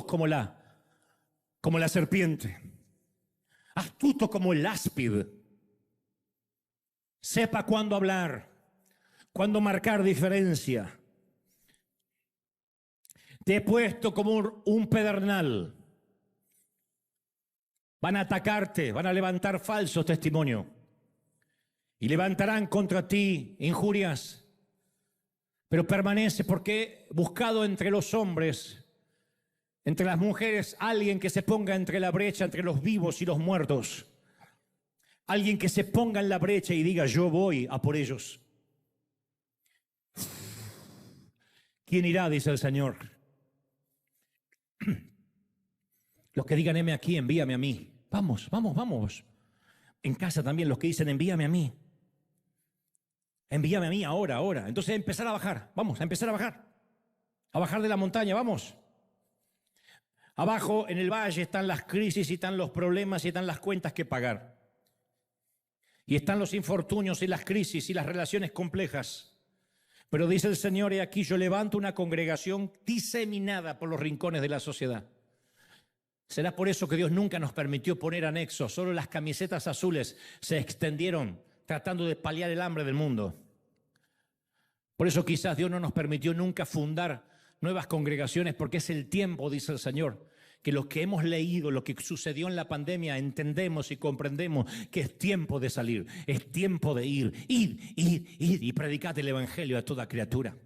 como la serpiente, astutos como el áspid. Sepa cuándo hablar, cuándo marcar diferencia. Te he puesto como un pedernal. Van a atacarte, van a levantar falsos testimonios y levantarán contra ti injurias. Pero permanece, porque he buscado entre los hombres, entre las mujeres, alguien que se ponga entre la brecha entre los vivos y los muertos. Alguien que se ponga en la brecha y diga: yo voy a por ellos. ¿Quién irá?, dice el Señor. Los que digan: heme aquí, envíame a mí. Vamos, vamos, vamos. En casa también los que dicen: envíame a mí. Envíame a mí ahora, ahora. Entonces empezar a bajar. Vamos a empezar a bajar. A bajar de la montaña, vamos. Abajo en el valle están las crisis y están los problemas y están las cuentas que pagar. Y están los infortunios y las crisis y las relaciones complejas. Pero dice el Señor: he aquí yo levanto una congregación diseminada por los rincones de la sociedad. Será por eso que Dios nunca nos permitió poner anexos. Solo las camisetas azules se extendieron tratando de paliar el hambre del mundo. Por eso quizás Dios no nos permitió nunca fundar nuevas congregaciones, porque es el tiempo, dice el Señor, que lo que hemos leído, lo que sucedió en la pandemia, entendemos y comprendemos que es tiempo de salir, es tiempo de ir y predicad el evangelio a toda criatura.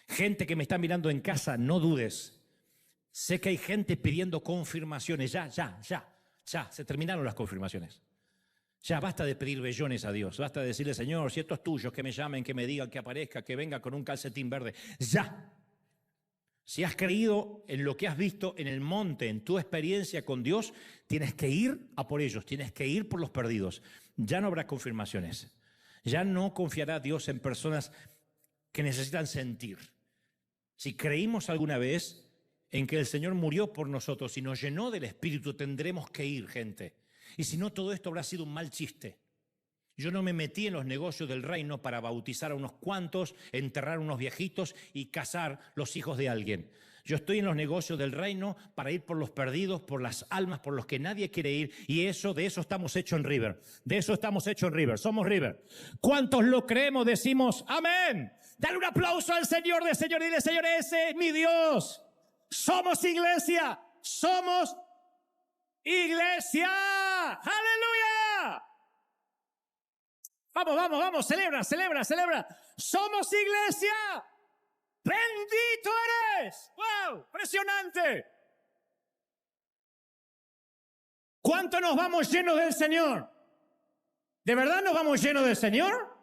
Gente que me está mirando en casa, no dudes. Sé que hay gente pidiendo confirmaciones. Ya, se terminaron las confirmaciones. Ya basta de pedir vellones a Dios. Basta de decirle: Señor, si esto es tuyo, que me llamen, que me digan, que aparezca, que venga con un calcetín verde. Ya. Si has creído en lo que has visto en el monte, en tu experiencia con Dios, tienes que ir a por ellos, tienes que ir por los perdidos. Ya no habrá confirmaciones. Ya no confiará Dios en personas que necesitan sentir. Si creímos alguna vez en que el Señor murió por nosotros y nos llenó del Espíritu, tendremos que ir, gente. Y si no, todo esto habrá sido un mal chiste. Yo no me metí en los negocios del reino para bautizar a unos cuantos, enterrar a unos viejitos y casar los hijos de alguien. Yo estoy en los negocios del reino para ir por los perdidos, por las almas, por los que nadie quiere ir. Y de eso estamos hechos en River. De eso estamos hechos en River. Somos River. ¿Cuántos lo creemos? Decimos amén. Dale un aplauso al Señor de Señor. Dile, Señor, ese es mi Dios. Somos iglesia. Somos iglesia. ¡Aleluya! Vamos, celebra. Somos iglesia. Bendito eres. ¡Wow! Impresionante. ¿Cuánto nos vamos llenos del Señor? ¿De verdad nos vamos llenos del Señor?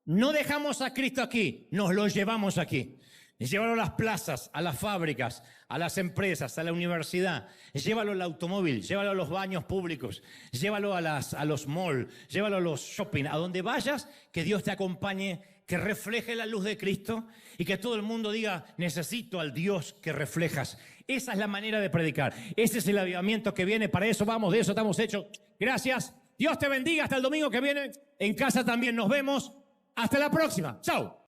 No dejamos a Cristo aquí, nos lo llevamos aquí. Llévalo a las plazas, a las fábricas, a las empresas, a la universidad. Llévalo al automóvil, llévalo a los baños públicos, llévalo a los malls, llévalo a los shopping. A donde vayas, que Dios te acompañe, que refleje la luz de Cristo y que todo el mundo diga, necesito al Dios que reflejas. Esa es la manera de predicar. Ese es el avivamiento que viene. Para eso vamos, de eso estamos hechos. Gracias. Dios te bendiga. Hasta el domingo que viene. En casa también nos vemos. Hasta la próxima. Chao.